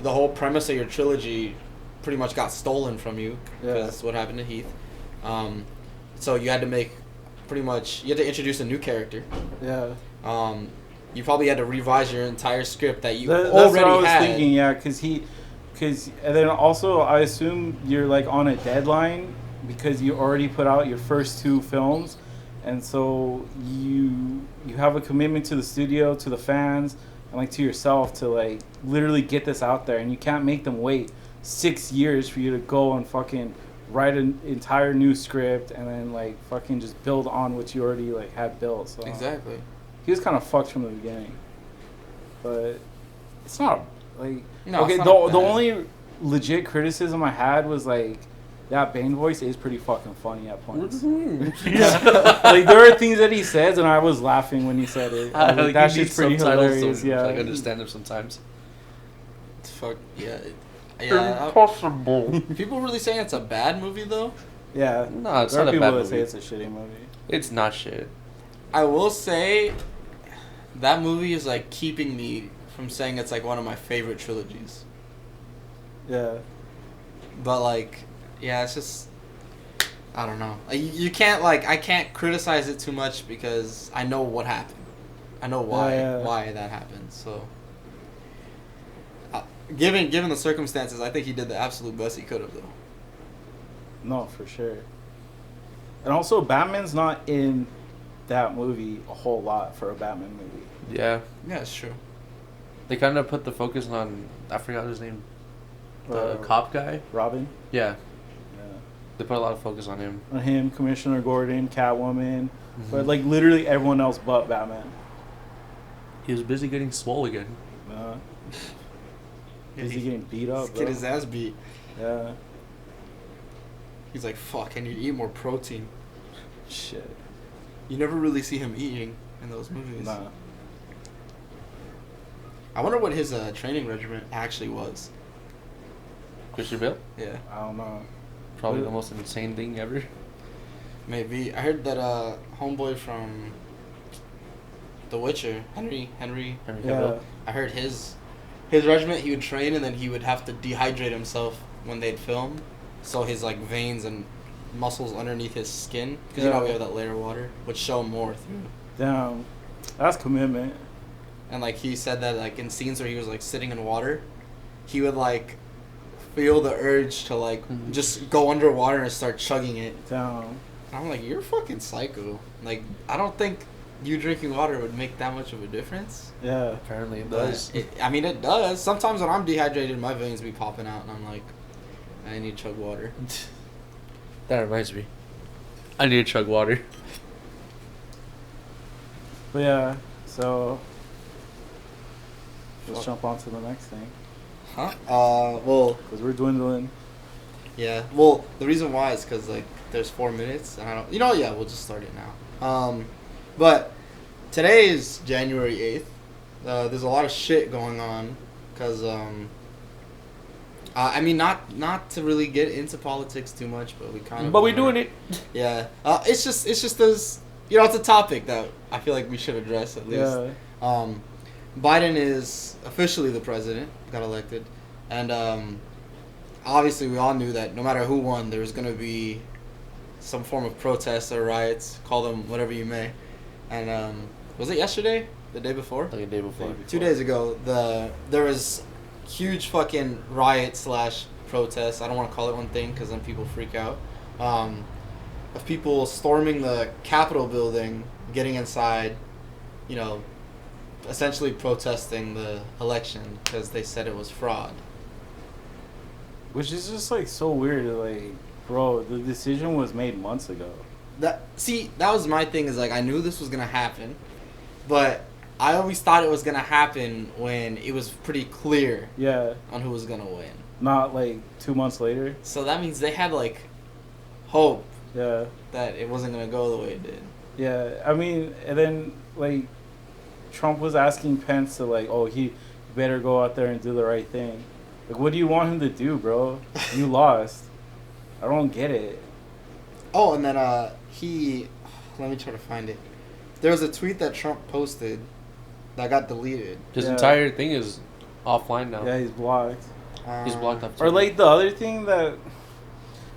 Speaker 3: the whole premise of your trilogy pretty much got stolen from you because
Speaker 1: Yeah.
Speaker 3: that's what happened to Heath. So you had to make pretty much you had to introduce a new character.
Speaker 1: yeah.
Speaker 3: You probably had to revise your entire script that you
Speaker 1: That's
Speaker 3: already
Speaker 1: what I was
Speaker 3: had.
Speaker 1: thinking. Yeah, because and then also I assume you're like on a deadline because you already put out your first two films, and so you have a commitment to the studio, to the fans, and like to yourself to like literally get this out there, and you can't make them wait 6 years for you to go and fucking write an entire new script and then like fucking just build on what you already like had built. So
Speaker 3: Exactly.
Speaker 1: he was kind of fucked from the beginning, but it's not like
Speaker 3: No,
Speaker 1: okay.
Speaker 3: it's
Speaker 1: The
Speaker 3: not
Speaker 1: the
Speaker 3: bad.
Speaker 1: only legit criticism I had was like that Bane voice is pretty fucking funny at points. Like there are things that he says, and I was laughing when he said it. I was like, that shit's pretty hilarious.
Speaker 2: So,
Speaker 1: Yeah,
Speaker 2: like, understand them sometimes.
Speaker 3: Fuck yeah. Yeah.
Speaker 2: Impossible.
Speaker 3: People really saying it's a bad movie though.
Speaker 1: yeah.
Speaker 2: No, it's
Speaker 1: there are
Speaker 2: not a
Speaker 1: people
Speaker 2: bad
Speaker 1: that say
Speaker 2: movie.
Speaker 1: it's a shitty movie.
Speaker 2: It's not shit.
Speaker 3: I will say that movie is like keeping me from saying it's like one of my favorite trilogies.
Speaker 1: Yeah,
Speaker 3: But like, yeah, it's just I don't know. You can't like I can't criticize it too much because I know what happened. I know why that happened. So, given the circumstances, I think he did the absolute best he could have though.
Speaker 1: no, for sure. And also, Batman's not in that movie a whole lot for a Batman movie.
Speaker 2: Yeah.
Speaker 3: Yeah, it's true.
Speaker 2: They kind of put the focus on, I forgot his name, the
Speaker 1: Uh,
Speaker 2: cop guy.
Speaker 1: Robin.
Speaker 2: Yeah.
Speaker 1: Yeah.
Speaker 2: They put a lot of focus on him.
Speaker 1: On him, Commissioner Gordon, Catwoman,
Speaker 2: Mm-hmm.
Speaker 1: but like literally everyone else but Batman.
Speaker 2: He was busy getting swole again.
Speaker 1: Is he getting beat up,
Speaker 3: He's
Speaker 1: bro?
Speaker 3: getting his ass beat.
Speaker 1: Yeah.
Speaker 3: He's like, fuck, I need to eat more protein.
Speaker 1: Shit.
Speaker 3: You never really see him eating in those movies.
Speaker 1: Nah.
Speaker 3: I wonder what his training regimen actually was.
Speaker 2: Christian Bale?
Speaker 3: Yeah,
Speaker 1: I don't know.
Speaker 2: Probably
Speaker 1: Who-
Speaker 2: the most insane thing ever.
Speaker 3: maybe. I heard that homeboy from The Witcher, Henry.
Speaker 2: Henry
Speaker 1: Yeah.
Speaker 2: Cavill.
Speaker 3: I heard his regiment. He would train and then he would have to dehydrate himself when they'd film, so his like veins and muscles underneath his skin, because you know
Speaker 1: Yeah.
Speaker 3: we have that layer of water, would show more through.
Speaker 1: Damn. That's commitment.
Speaker 3: And like he said that like in scenes where he was like sitting in water, he would like feel the urge to like
Speaker 2: Mhm.
Speaker 3: just go underwater and start chugging it.
Speaker 1: Damn.
Speaker 3: And I'm like, you're fucking psycho. Like I don't think you drinking water would make that much of a difference.
Speaker 1: Yeah.
Speaker 2: Apparently it
Speaker 3: But
Speaker 2: does.
Speaker 3: I mean, it does. Sometimes when I'm dehydrated, my veins be popping out, and I'm like, I need to chug water.
Speaker 2: That reminds me. I need to chug water.
Speaker 1: But yeah, so let's
Speaker 3: Fuck.
Speaker 1: jump on to the next thing.
Speaker 3: Huh? Well,
Speaker 1: Because we're dwindling.
Speaker 3: yeah. Well, the reason why is because like there's 4 minutes, and I don't. You know, yeah, we'll just start it now. But today is January 8th. There's a lot of shit going on, cause I mean, not to really get into politics too much, but we kind of.
Speaker 2: But we're doing it.
Speaker 3: Yeah. It's just this. You know, it's a topic that I feel like we should address at least.
Speaker 1: Yeah.
Speaker 3: Biden is officially the president, got elected, and obviously we all knew that no matter who won, there was going to be some form of protests or riots, call them whatever you may. And was it yesterday? The day before?
Speaker 2: Like a day before.
Speaker 3: 2 days ago, there was huge fucking riot / protest. I don't want to call it one thing because then people freak out. Of people storming the Capitol building, getting inside, you know, essentially protesting the election because they said it was fraud.
Speaker 1: Which is just like so weird. Like, bro, the decision was made months ago.
Speaker 3: That was my thing, is like I knew this was gonna happen, but I always thought it was gonna happen when it was pretty clear
Speaker 1: Yeah.
Speaker 3: on who was gonna win.
Speaker 1: Not like 2 months later.
Speaker 3: So that means they had like hope
Speaker 1: Yeah.
Speaker 3: that it wasn't gonna go the way it did.
Speaker 1: Yeah. I mean, and then like Trump was asking Pence to like, oh, he better go out there and do the right thing. Like, what do you want him to do, bro? You lost. I don't get it.
Speaker 3: Oh, and then let me try to find it. There was a tweet that Trump posted that got deleted.
Speaker 2: His
Speaker 1: Yeah.
Speaker 2: entire thing is offline now.
Speaker 1: Yeah, he's blocked.
Speaker 2: He's blocked off.
Speaker 1: Or like the other thing that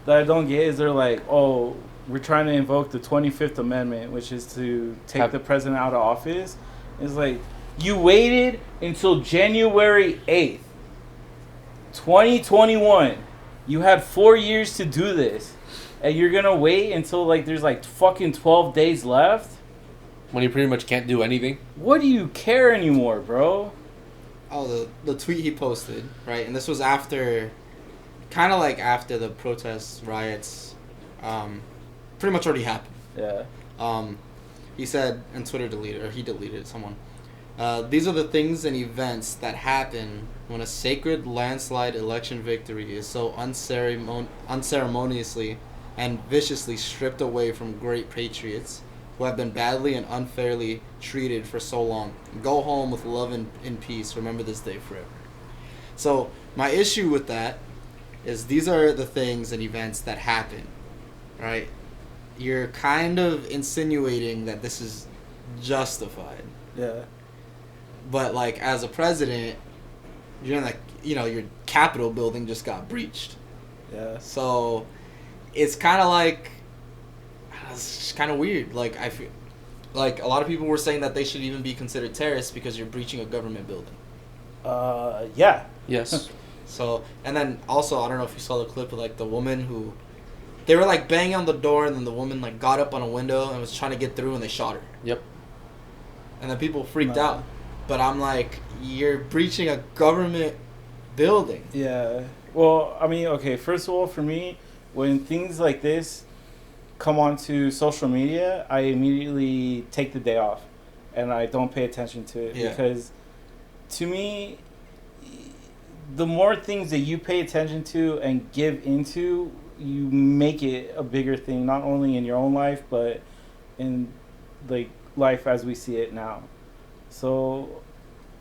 Speaker 1: I don't get is they're like, oh, we're trying to invoke the 25th Amendment, which is to take
Speaker 2: Have-
Speaker 1: the president out of office. It's like, you waited until January 8th, 2021. You had 4 years to do this. And you're going to wait until like there's like fucking 12 days left?
Speaker 2: When he pretty much can't do anything.
Speaker 1: What do you care anymore, bro?
Speaker 3: Oh, the tweet he posted, right? And this was after, kind of like after the protests, riots, pretty much already happened.
Speaker 1: Yeah.
Speaker 3: He said, and Twitter deleted, or he deleted it, someone. These are the things and events that happen when a sacred landslide election victory is so unceremoniously and viciously stripped away from great patriots who have been badly and unfairly treated for so long. Go home with love and in peace. Remember this day forever. So my issue with that is these are the things and events that happen, right? You're kind of insinuating that this is justified.
Speaker 1: Yeah.
Speaker 3: But like as a president, you're in like, you know, your Capitol building just got breached.
Speaker 1: Yeah.
Speaker 3: So it's kind of like, it's kind of weird. Like I feel like a lot of people were saying that they should even be considered terrorists because you're breaching a government building.
Speaker 1: Yeah.
Speaker 2: Yes.
Speaker 3: So, and then also, I don't know if you saw the clip of like the woman who, they were like banging on the door and then the woman like got up on a window and was trying to get through and they shot her.
Speaker 2: Yep.
Speaker 3: And then people freaked
Speaker 1: No.
Speaker 3: out. But I'm like, you're breaching a government building.
Speaker 1: Yeah. Well, I mean, okay, first of all, for me, when things like this come onto social media, I immediately take the day off and I don't pay attention to it
Speaker 3: Yeah.
Speaker 1: because to me, the more things that you pay attention to and give into, you make it a bigger thing, not only in your own life, but in like life as we see it now. So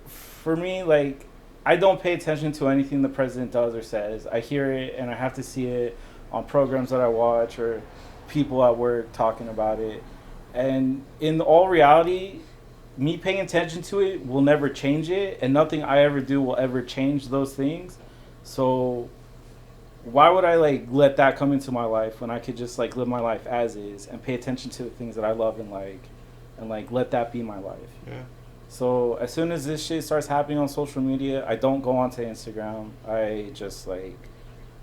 Speaker 1: for me, like, I don't pay attention to anything the president does or says. I hear it and I have to see it on programs that I watch or people at work talking about it. And in all reality, me paying attention to it will never change it, and nothing I ever do will ever change those things. So why would I like let that come into my life when I could just like live my life as is and pay attention to the things that I love and like let that be my life.
Speaker 3: Yeah.
Speaker 1: So as soon as this shit starts happening on social media, I don't go onto Instagram. I just like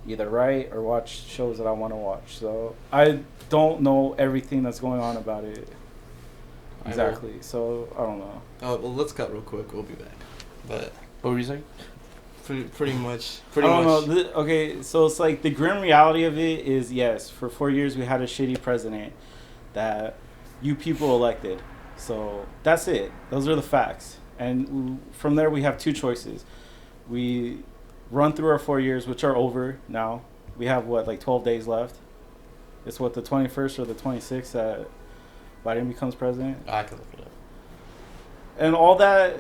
Speaker 1: either write or watch shows that I want to watch. So I don't know everything that's going on about it. Exactly. So I don't know.
Speaker 3: Oh well, let's cut real quick. We'll be back. But
Speaker 2: What were you saying?
Speaker 3: pretty much.
Speaker 1: I don't know. Okay, so it's like the grim reality of it is, yes, for 4 years we had a shitty president that you people elected. So that's it. Those are the facts. And from there we have two choices. We run through our 4 years, which are over now. We have what, like 12 days left? It's what, the 21st or the 26th that Biden becomes president?
Speaker 3: I can look it up.
Speaker 1: And all that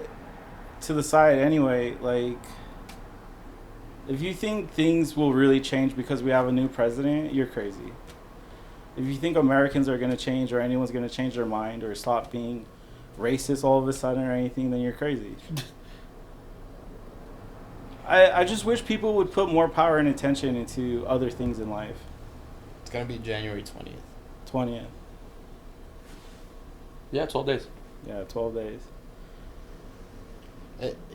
Speaker 1: to the side anyway, like, if you think things will really change because we have a new president, you're crazy. If you think Americans are going to change or anyone's going to change their mind or stop being racist all of a sudden or anything, then you're crazy. I just wish people would put more power and attention into other things in life.
Speaker 3: It's gonna be January 20th.
Speaker 1: 20th.
Speaker 2: Yeah, 12 days.
Speaker 1: Yeah, 12 days.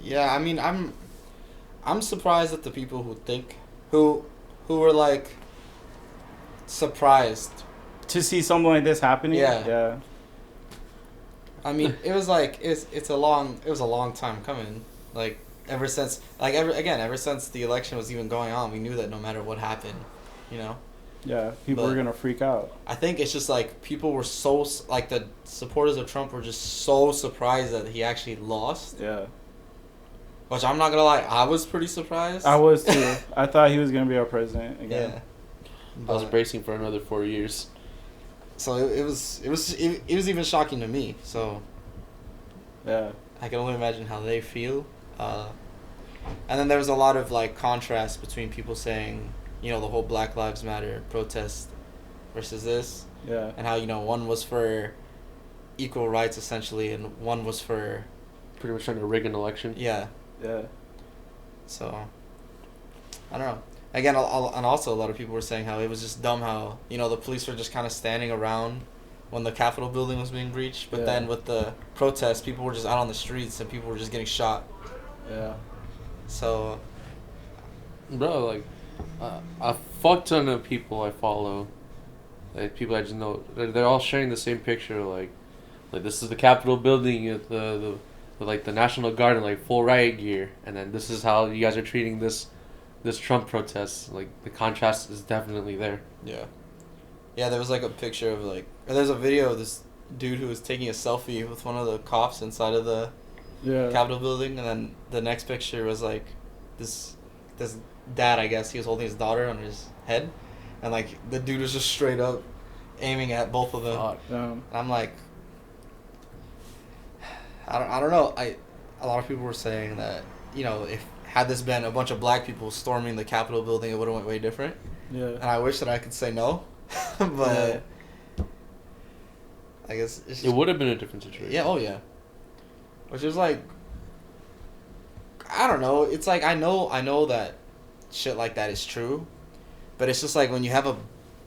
Speaker 3: Yeah, I mean, I'm surprised at the people who were like surprised.
Speaker 1: To see something like this happening?
Speaker 3: Yeah.
Speaker 1: Yeah.
Speaker 3: I mean, it was like it was a long time coming. Like ever since the election was even going on, we knew that no matter what happened, you know.
Speaker 1: Yeah, people were going to freak out.
Speaker 3: I think it's just like people were so like the supporters of Trump were just so surprised that he actually lost.
Speaker 1: Yeah.
Speaker 3: Which I'm not gonna lie, I was pretty surprised.
Speaker 1: I was too. I thought he was going to be our president again.
Speaker 3: Yeah.
Speaker 2: I was
Speaker 3: But-
Speaker 2: bracing for another 4 years.
Speaker 3: So it was even shocking to me. So
Speaker 1: Yeah.
Speaker 3: I can only imagine how they feel. And then there was a lot of like contrast between people saying, you know, the whole Black Lives Matter protest versus this,
Speaker 1: Yeah.
Speaker 3: and how, you know, one was for equal rights essentially, and one was for
Speaker 2: Pretty much trying to rig an election.
Speaker 3: yeah.
Speaker 1: Yeah.
Speaker 3: So I don't know. Again, and also a lot of people were saying how it was just dumb how, you know, the police were just kind of standing around when the Capitol building was being breached, but
Speaker 1: Yeah.
Speaker 3: then with the protests, people were just out on the streets and people were just getting shot.
Speaker 1: Yeah.
Speaker 3: So
Speaker 2: Bro, like, a fuck ton of people I follow, like people I just know, they're all sharing the same picture. Like this is the Capitol building, the like the National Guard in like full riot gear, and then this is how you guys are treating this Trump protest. Like the contrast is definitely there.
Speaker 3: yeah, there was like a picture of like, or there's a video of this dude who was taking a selfie with one of the cops inside of the
Speaker 1: Yeah.
Speaker 3: Capitol building, and then the next picture was like this dad, I guess he was holding his daughter on his head, and like the dude was just straight up aiming at both of them.
Speaker 2: Fuck.
Speaker 3: And I'm like, I don't know. A lot of people were saying that, you know, if had this been a bunch of black people storming the Capitol building, it would have went way different.
Speaker 1: Yeah.
Speaker 3: And I wish that I could say no, but I guess it's just,
Speaker 2: It would have been a different situation.
Speaker 3: yeah, oh yeah. Which is like, I don't know. It's like I know that shit like that is true, but it's just like when you have a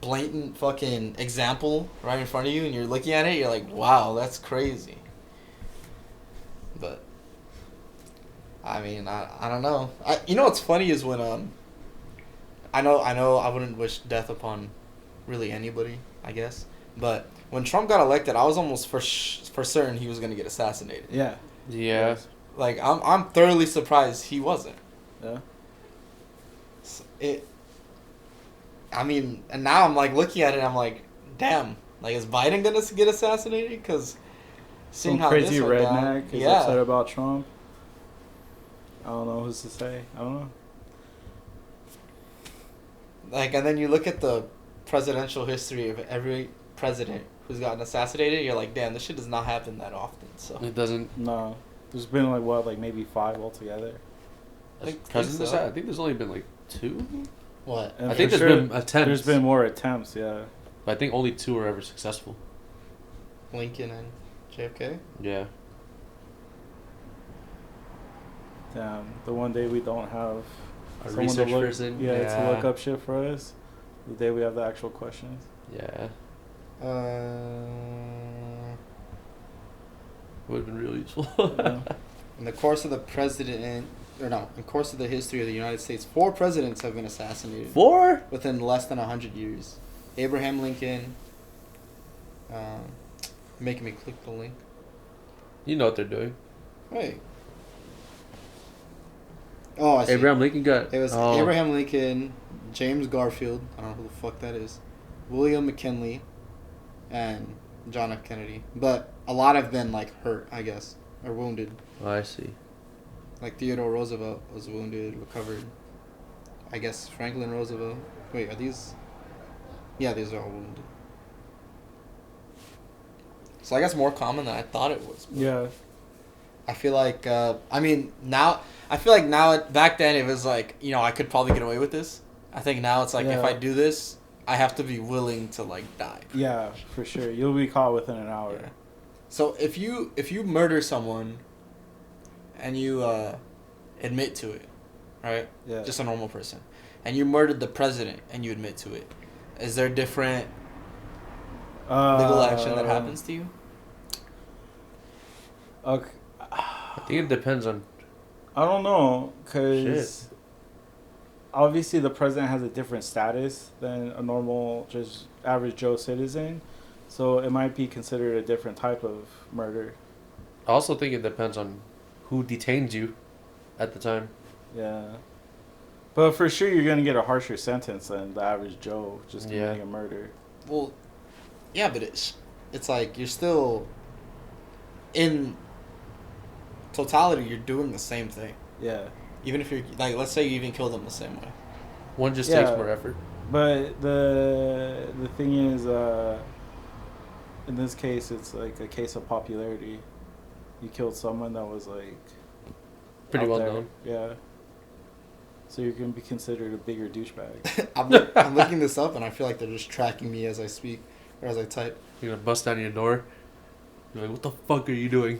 Speaker 3: blatant fucking example right in front of you and you're looking at it, you're like, wow, that's crazy. But I mean, I don't know. You know what's funny is when I know I wouldn't wish death upon really anybody, I guess, but when Trump got elected, I was almost for certain he was gonna get assassinated.
Speaker 1: Yeah.
Speaker 2: Yeah.
Speaker 3: Like I'm thoroughly surprised he wasn't.
Speaker 1: Yeah.
Speaker 3: I mean, and now I'm like looking at it, I'm like, damn, like is Biden gonna get assassinated? Because seeing
Speaker 1: Some
Speaker 3: how
Speaker 1: crazy
Speaker 3: this went
Speaker 1: redneck
Speaker 3: down,
Speaker 1: is
Speaker 3: yeah.
Speaker 1: upset about Trump. I don't know who's to say. I don't know.
Speaker 3: Like, and then you look at the presidential history of every president who's gotten assassinated. You're like, damn, this shit does not happen that often. So
Speaker 2: It doesn't.
Speaker 1: No, there's been like what, like maybe 5 altogether.
Speaker 2: President
Speaker 3: so.
Speaker 2: I think there's only been like 2.
Speaker 3: what?
Speaker 1: And
Speaker 2: I think
Speaker 1: for
Speaker 2: there's been attempts.
Speaker 1: There's been more attempts, yeah.
Speaker 2: But I think only 2 were ever successful.
Speaker 3: Lincoln and JFK.
Speaker 2: Yeah.
Speaker 1: Damn, the one day we don't have
Speaker 2: A
Speaker 1: someone
Speaker 2: research
Speaker 1: to look,
Speaker 2: person.
Speaker 1: to look up shit for us. The day we have the actual questions.
Speaker 2: Yeah.
Speaker 3: Uh,
Speaker 2: Would have been really useful.
Speaker 1: Yeah.
Speaker 3: in the course of the course of the history of the United States, 4 presidents have been assassinated
Speaker 2: 4?
Speaker 3: within less than 100 years. Abraham Lincoln. Making me click the link.
Speaker 2: You know what they're doing.
Speaker 3: Wait. Oh, I see.
Speaker 2: Abraham Lincoln got.
Speaker 3: It was Abraham Lincoln, James Garfield, I don't know who the fuck that is, William McKinley, and John F. Kennedy. But a lot have been, like, hurt, I guess, or wounded.
Speaker 2: Oh, I see.
Speaker 3: Like, Theodore Roosevelt was wounded, recovered. I guess Franklin Roosevelt. Wait, are these... Yeah, these are all wounded. So I guess more common than I thought it was.
Speaker 1: Yeah.
Speaker 3: I feel like, back then it was like, you know, I could probably get away with this. I think now it's like, if
Speaker 1: Yeah.
Speaker 3: I do this, I have to be willing to, like, die.
Speaker 1: Yeah, for sure. You'll be caught within an hour.
Speaker 3: Yeah. So if you murder someone and you admit to it, right?
Speaker 1: Yeah.
Speaker 3: Just a normal person. And you murdered the president and you admit to it. Is there different legal action that happens to you?
Speaker 1: Okay.
Speaker 2: I think it depends on.
Speaker 1: I don't know, because
Speaker 2: Shit.
Speaker 1: obviously the president has a different status than a normal, just average Joe citizen. So it might be considered a different type of murder.
Speaker 2: I also think it depends on who detained you at the time.
Speaker 1: Yeah. But for sure you're going to get a harsher sentence than the average Joe just
Speaker 2: Yeah.
Speaker 1: committing a murder.
Speaker 3: Well, yeah, but it's like you're still, in totality, you're doing the same thing.
Speaker 1: Yeah.
Speaker 3: Even if you're, like, let's say you even kill them the same way.
Speaker 2: One just
Speaker 1: Yeah.
Speaker 2: takes more effort.
Speaker 1: But the thing is, in this case, it's like a case of popularity. You killed someone that was like
Speaker 2: Pretty
Speaker 1: out
Speaker 2: well
Speaker 1: there.
Speaker 2: known.
Speaker 1: Yeah. So you're gonna be considered a bigger douchebag.
Speaker 3: I'm looking this up and I feel like they're just tracking me as I speak or as I type.
Speaker 2: You're gonna bust down your door. You're like, what the fuck are you doing?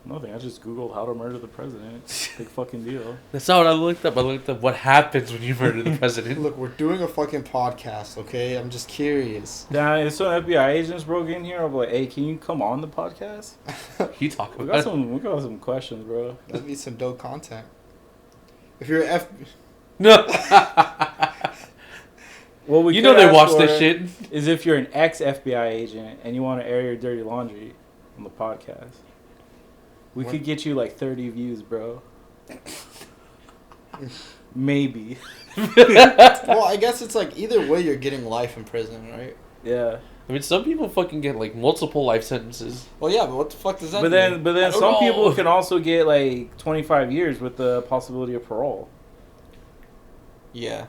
Speaker 1: Nothing. I just googled how to murder the president. Big fucking deal.
Speaker 2: That's not what I looked up. I looked up what happens when you murder the president.
Speaker 3: Look, we're doing a fucking podcast, okay? I'm just curious.
Speaker 1: Yeah, if some FBI agents broke in here, I'm like, hey, can you come on the podcast?
Speaker 2: You talk
Speaker 1: We
Speaker 2: about
Speaker 1: got some questions, bro.
Speaker 3: That'd be some dope content. If you're
Speaker 2: No.
Speaker 1: What we
Speaker 2: You
Speaker 1: could
Speaker 2: know they
Speaker 1: ask
Speaker 2: watch
Speaker 1: for
Speaker 2: this shit.
Speaker 1: is if you're an ex-FBI agent and you want to air your dirty laundry on the podcast. We
Speaker 3: What?
Speaker 1: could get you like 30 views, bro. Maybe.
Speaker 3: well, I guess it's like either way you're getting life in prison, right?
Speaker 1: Yeah.
Speaker 2: I mean, some people fucking get like multiple life sentences.
Speaker 3: Well, yeah, but what the fuck does that
Speaker 1: But
Speaker 3: mean?
Speaker 1: then
Speaker 2: I don't
Speaker 1: some people
Speaker 2: know.
Speaker 1: can also get like 25 years with the possibility of parole.
Speaker 3: Yeah.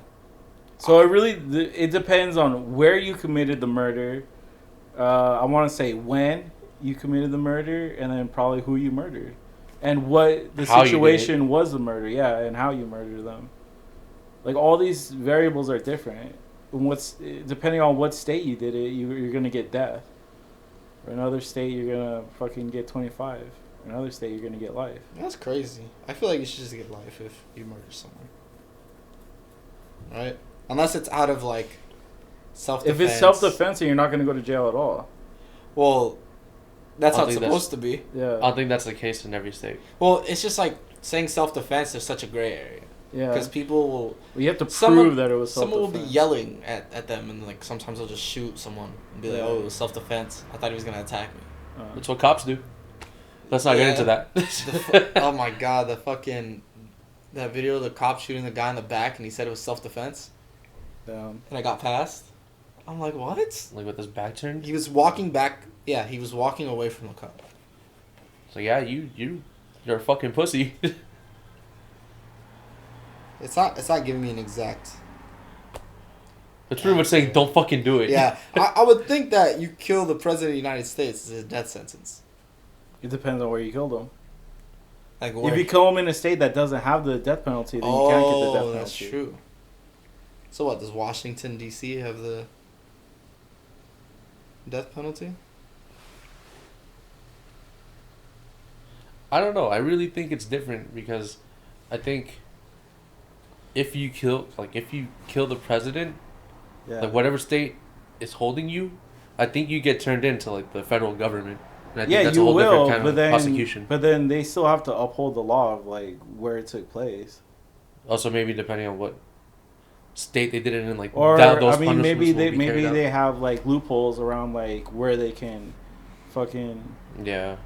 Speaker 1: So it depends on where you committed the murder. I want to say when you committed the murder, and then probably who you murdered, and what the
Speaker 2: How you did
Speaker 1: situation was the murder. Yeah, and how you murdered them. Like all these variables are different. And depending on what state you did it, you're gonna get death. Or another state, you're gonna fucking get 25. In another state, you're gonna get life.
Speaker 3: That's crazy. I feel like you should just get life if you murder someone. Right? Unless it's out of, like, self-defense.
Speaker 1: If it's self-defense, then you're not gonna go to jail at all.
Speaker 3: Well, that's
Speaker 2: I
Speaker 3: how it's
Speaker 2: think
Speaker 3: supposed to be.
Speaker 1: Yeah.
Speaker 2: I don't think that's the case in every state.
Speaker 3: Well, it's just like saying self-defense, there's such a gray area.
Speaker 1: Yeah.
Speaker 3: Because people will...
Speaker 1: Well, you have to prove
Speaker 3: Someone-
Speaker 1: that it was
Speaker 3: Someone will
Speaker 1: self-defense.
Speaker 3: be yelling at them, and, like, sometimes they'll just shoot someone and be like,
Speaker 1: Yeah.
Speaker 3: oh, it was self-defense. I thought he was going to attack me.
Speaker 2: That's what cops do. Let's not
Speaker 3: Yeah.
Speaker 2: get into that.
Speaker 3: Oh, my God. That video of the cop shooting the guy in the back, and he said it was self-defense.
Speaker 1: Damn.
Speaker 3: And I got passed. I'm like, what?
Speaker 2: Like with his back turned.
Speaker 3: He was walking back. Yeah, he was walking away from the cop.
Speaker 2: So yeah, you're a fucking pussy.
Speaker 3: It's not giving me an exact.
Speaker 2: It's pretty much saying don't fucking do it.
Speaker 3: Yeah, I would think that you kill the president of the United States is a death sentence.
Speaker 1: It depends on where you killed him.
Speaker 3: Like
Speaker 1: If you kill him in a state that doesn't have the death penalty, then you can't get the death penalty.
Speaker 3: That's true. So what, does Washington D.C. have the death penalty?
Speaker 2: I don't know. I really think it's different because I think if you kill the president,
Speaker 1: Yeah.
Speaker 2: like whatever state is holding you, I think you get turned into like the federal government. And I think
Speaker 1: Yeah,
Speaker 2: that's
Speaker 1: you
Speaker 2: a whole
Speaker 1: will,
Speaker 2: different kind
Speaker 1: but
Speaker 2: of
Speaker 1: then
Speaker 2: prosecution.
Speaker 1: but then they still have to uphold the law of like where it took place.
Speaker 2: Also, maybe depending on what state they did it in, like
Speaker 1: Or
Speaker 2: those
Speaker 1: I mean,
Speaker 2: punishments
Speaker 1: maybe
Speaker 2: will
Speaker 1: they
Speaker 2: be carried out.
Speaker 1: have like loopholes around like where they can, fucking.
Speaker 2: Yeah.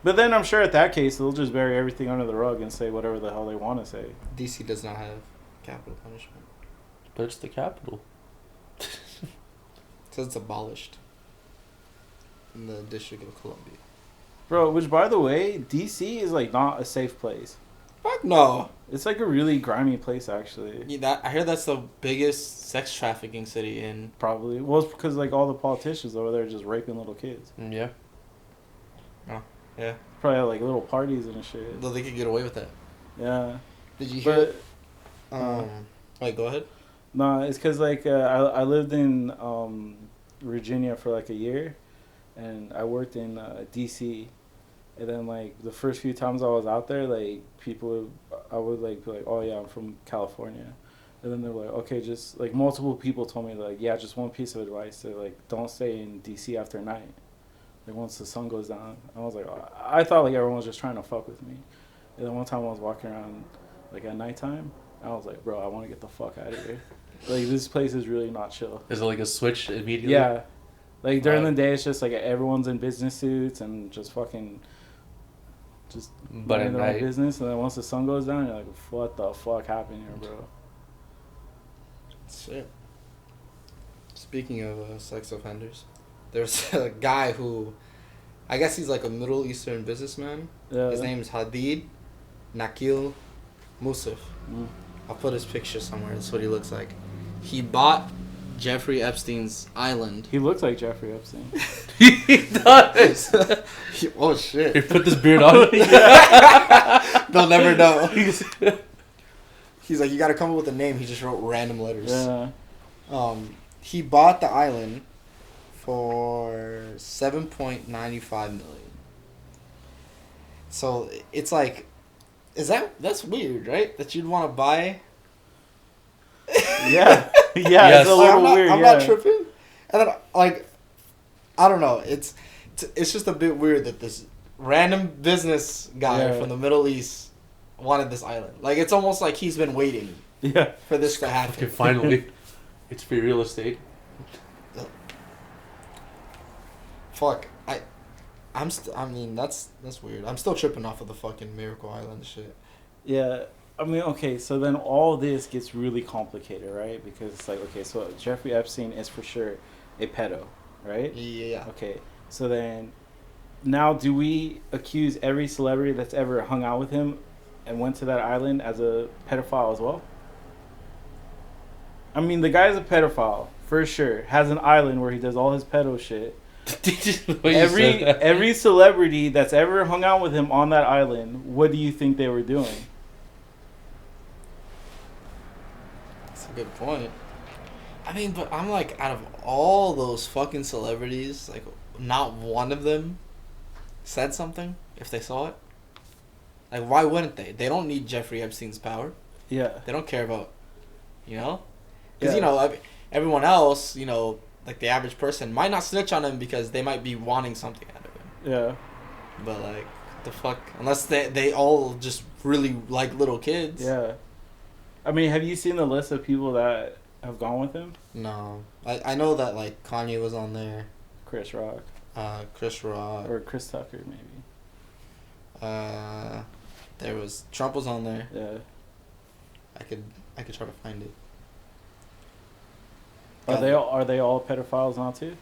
Speaker 1: But then I'm sure at that case they'll just bury everything under the rug and say whatever the hell they want to say.
Speaker 3: D.C. does not have capital punishment.
Speaker 2: But it's the capital.
Speaker 3: So it's abolished in the District of Columbia.
Speaker 1: Bro, which by the way, DC is like not a safe place.
Speaker 3: Fuck no.
Speaker 1: It's like a really grimy place actually.
Speaker 3: Yeah, I hear that's the biggest sex trafficking city in.
Speaker 1: Probably. Well, it's because like all the politicians over there are just raping little kids.
Speaker 2: Yeah.
Speaker 3: Yeah.
Speaker 1: Probably have like little parties and shit.
Speaker 3: Though they could get away with that.
Speaker 1: Yeah.
Speaker 3: Did you hear?
Speaker 1: But
Speaker 3: Wait, go ahead.
Speaker 1: no, it's because like I lived in Virginia for like a year, and I worked in DC, and then like the first few times I was out there, like I would like be like, oh yeah, I'm from California, and then they're like, okay, just like multiple people told me like, yeah, just one piece of advice, they're like, don't stay in DC after night, like once the sun goes down. I was like, I thought like everyone was just trying to fuck with me, and then one time I was walking around like at nighttime. I was like, bro, I want to get the fuck out of here. Like, this place is really not chill.
Speaker 2: Is it like a switch immediately?
Speaker 1: Yeah. Like, during
Speaker 2: Right.
Speaker 1: the day, it's just, like, everyone's in business suits and just fucking... Just
Speaker 2: But
Speaker 1: minding
Speaker 2: at
Speaker 1: their own
Speaker 2: night,
Speaker 1: business. And then once the sun goes down, you're like, what the fuck happened here, bro?
Speaker 3: Shit. Speaking of sex offenders, there's a guy who, I guess he's like a Middle Eastern businessman.
Speaker 1: Yeah.
Speaker 3: His name's Hadid Nakil Musaf.
Speaker 1: Mm.
Speaker 3: I'll put his picture somewhere. That's what he looks like. He bought Jeffrey Epstein's island.
Speaker 1: He looks like Jeffrey Epstein.
Speaker 2: he does.
Speaker 3: Oh
Speaker 2: He
Speaker 3: shit!
Speaker 2: put this beard on.
Speaker 3: They'll never know. He's like, you got to come up with a name. He just wrote random letters.
Speaker 1: Yeah.
Speaker 3: He bought the island for $7.95 million. So it's like, that's weird, right? That you'd want to buy.
Speaker 1: Yeah. Yeah,
Speaker 2: Yes.
Speaker 1: it's a little weird,
Speaker 3: I'm
Speaker 1: yeah.
Speaker 3: not tripping. And then like, I don't know. It's just a bit weird that this random business guy
Speaker 1: Yeah.
Speaker 3: from the Middle East wanted this island. Like, it's almost like he's been waiting
Speaker 1: Yeah.
Speaker 3: for this to
Speaker 2: Okay,
Speaker 3: happen.
Speaker 2: finally. It's free real estate.
Speaker 3: Fuck. I mean, that's weird. I'm still tripping off of the fucking Miracle Island shit.
Speaker 1: Yeah, I mean, okay, so then all this gets really complicated, right? Because it's like, okay, so Jeffrey Epstein is for sure a pedo, right?
Speaker 3: Yeah.
Speaker 1: Okay, so then now do we accuse every celebrity that's ever hung out with him and went to that island as a pedophile as well? I mean, the guy's a pedophile, for sure. Has an island where he does all his pedo shit.
Speaker 2: The way you said that.
Speaker 1: Every celebrity that's ever hung out with him on that island, what do you think they were doing?
Speaker 3: That's a good point. I mean, but I'm like, out of all those fucking celebrities, like, not one of them said something if they saw it. Like, why wouldn't they? They don't need Jeffrey Epstein's power.
Speaker 1: Yeah.
Speaker 3: They don't care about, Because,
Speaker 1: Yeah.
Speaker 3: Everyone else, like the average person, might not snitch on him because they might be wanting something out of him.
Speaker 1: Yeah.
Speaker 3: But, like, what the fuck? Unless they all just really like little kids.
Speaker 1: Yeah. I mean, have you seen the list of people that have gone with him?
Speaker 3: No. I know that, like, Kanye was on there.
Speaker 1: Chris Rock.
Speaker 3: Chris Rock.
Speaker 1: Or Chris Tucker, maybe.
Speaker 3: There was... Trump was on there.
Speaker 1: Yeah.
Speaker 3: I could try to find it.
Speaker 1: Are they all pedophiles now too?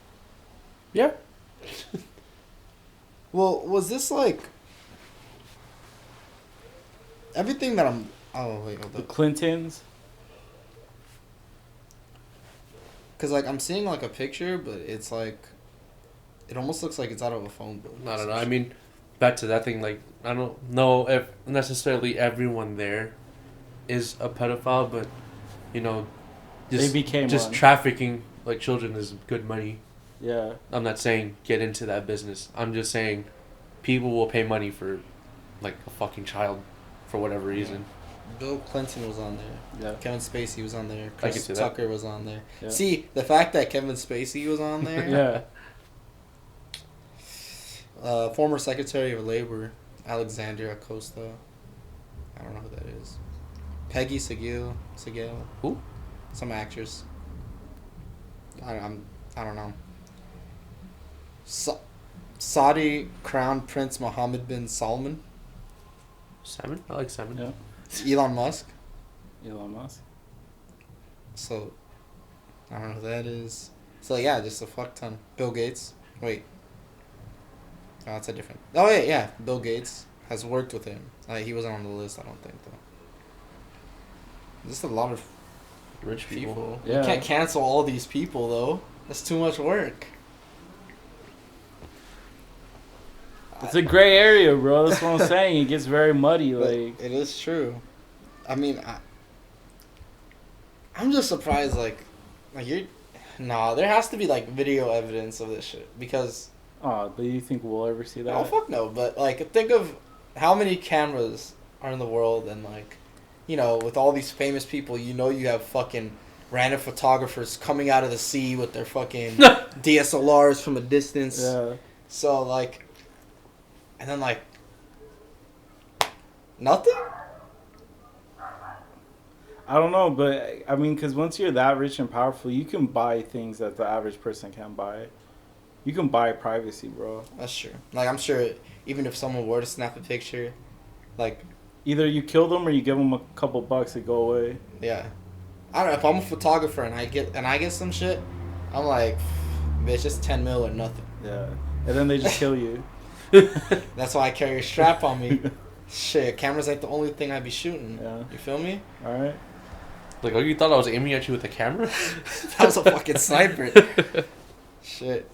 Speaker 2: Yeah.
Speaker 3: Well, was this, like... Everything that I'm Oh wait, hold
Speaker 1: The
Speaker 3: up.
Speaker 1: Clintons.
Speaker 3: Cause like I'm seeing like a picture, but it's like, it almost looks like it's out of a phone book.
Speaker 2: I don't know. I mean, back to that thing. Like, I don't know if necessarily everyone there is a pedophile, but you know,
Speaker 1: They became
Speaker 2: just
Speaker 1: one.
Speaker 2: trafficking like children is good money.
Speaker 1: Yeah.
Speaker 2: I'm not saying get into that business. I'm just saying people will pay money for like a fucking child for whatever reason.
Speaker 3: Bill Clinton was on there.
Speaker 1: Yeah.
Speaker 3: Kevin Spacey was on there.
Speaker 2: I
Speaker 3: Chris
Speaker 2: can see that.
Speaker 3: Tucker was on there.
Speaker 1: Yeah.
Speaker 3: See, the fact that Kevin Spacey was on there.
Speaker 1: Yeah.
Speaker 3: Former Secretary of Labor, Alexandria Acosta. I don't know who that is. Peggy Segel.
Speaker 2: Who?
Speaker 3: Some actress. I don't know. Saudi Crown Prince Mohammed bin Salman.
Speaker 2: Salmon? I like salmon.
Speaker 1: Yeah.
Speaker 3: Elon Musk.
Speaker 1: Elon Musk.
Speaker 3: So, I don't know who that is. So yeah, just a fuck ton. Bill Gates. Wait. Oh, that's a different. Oh yeah. Bill Gates has worked with him. He wasn't on the list, I don't think though. Just a lot of
Speaker 2: Rich people.
Speaker 3: people.
Speaker 1: Yeah.
Speaker 3: You can't cancel all these people though. That's too much work.
Speaker 1: It's a gray area, bro. That's what I'm saying. It gets very muddy.
Speaker 3: But
Speaker 1: Like,
Speaker 3: it is true. I mean, I'm just surprised. Like you're. Nah, there has to be like video evidence of this shit because.
Speaker 1: oh, do you think we'll ever see that?
Speaker 3: Oh fuck no! But like, think of how many cameras are in the world, and like, you know, with all these famous people, you know, you have fucking random photographers coming out of the sea with their fucking DSLRs from a distance.
Speaker 1: Yeah.
Speaker 3: So like, and then like, nothing.
Speaker 1: I don't know, but I mean, because once you're that rich and powerful, you can buy things that the average person can't buy. You can buy privacy, bro.
Speaker 3: That's true. Like, I'm sure even if someone were to snap a picture, like,
Speaker 1: Either you kill them or you give them a couple bucks to go away.
Speaker 3: yeah, I don't know. If I'm a photographer and I get some shit, I'm like, bitch, it's 10 mil or nothing.
Speaker 1: Yeah. And then they just kill you.
Speaker 3: That's why I carry a strap on me. Shit, camera's like the only thing I be shooting.
Speaker 1: Yeah.
Speaker 3: You feel me?
Speaker 1: All right.
Speaker 2: Like, oh, you thought I was aiming at you with a camera?
Speaker 3: That was a fucking sniper. Shit.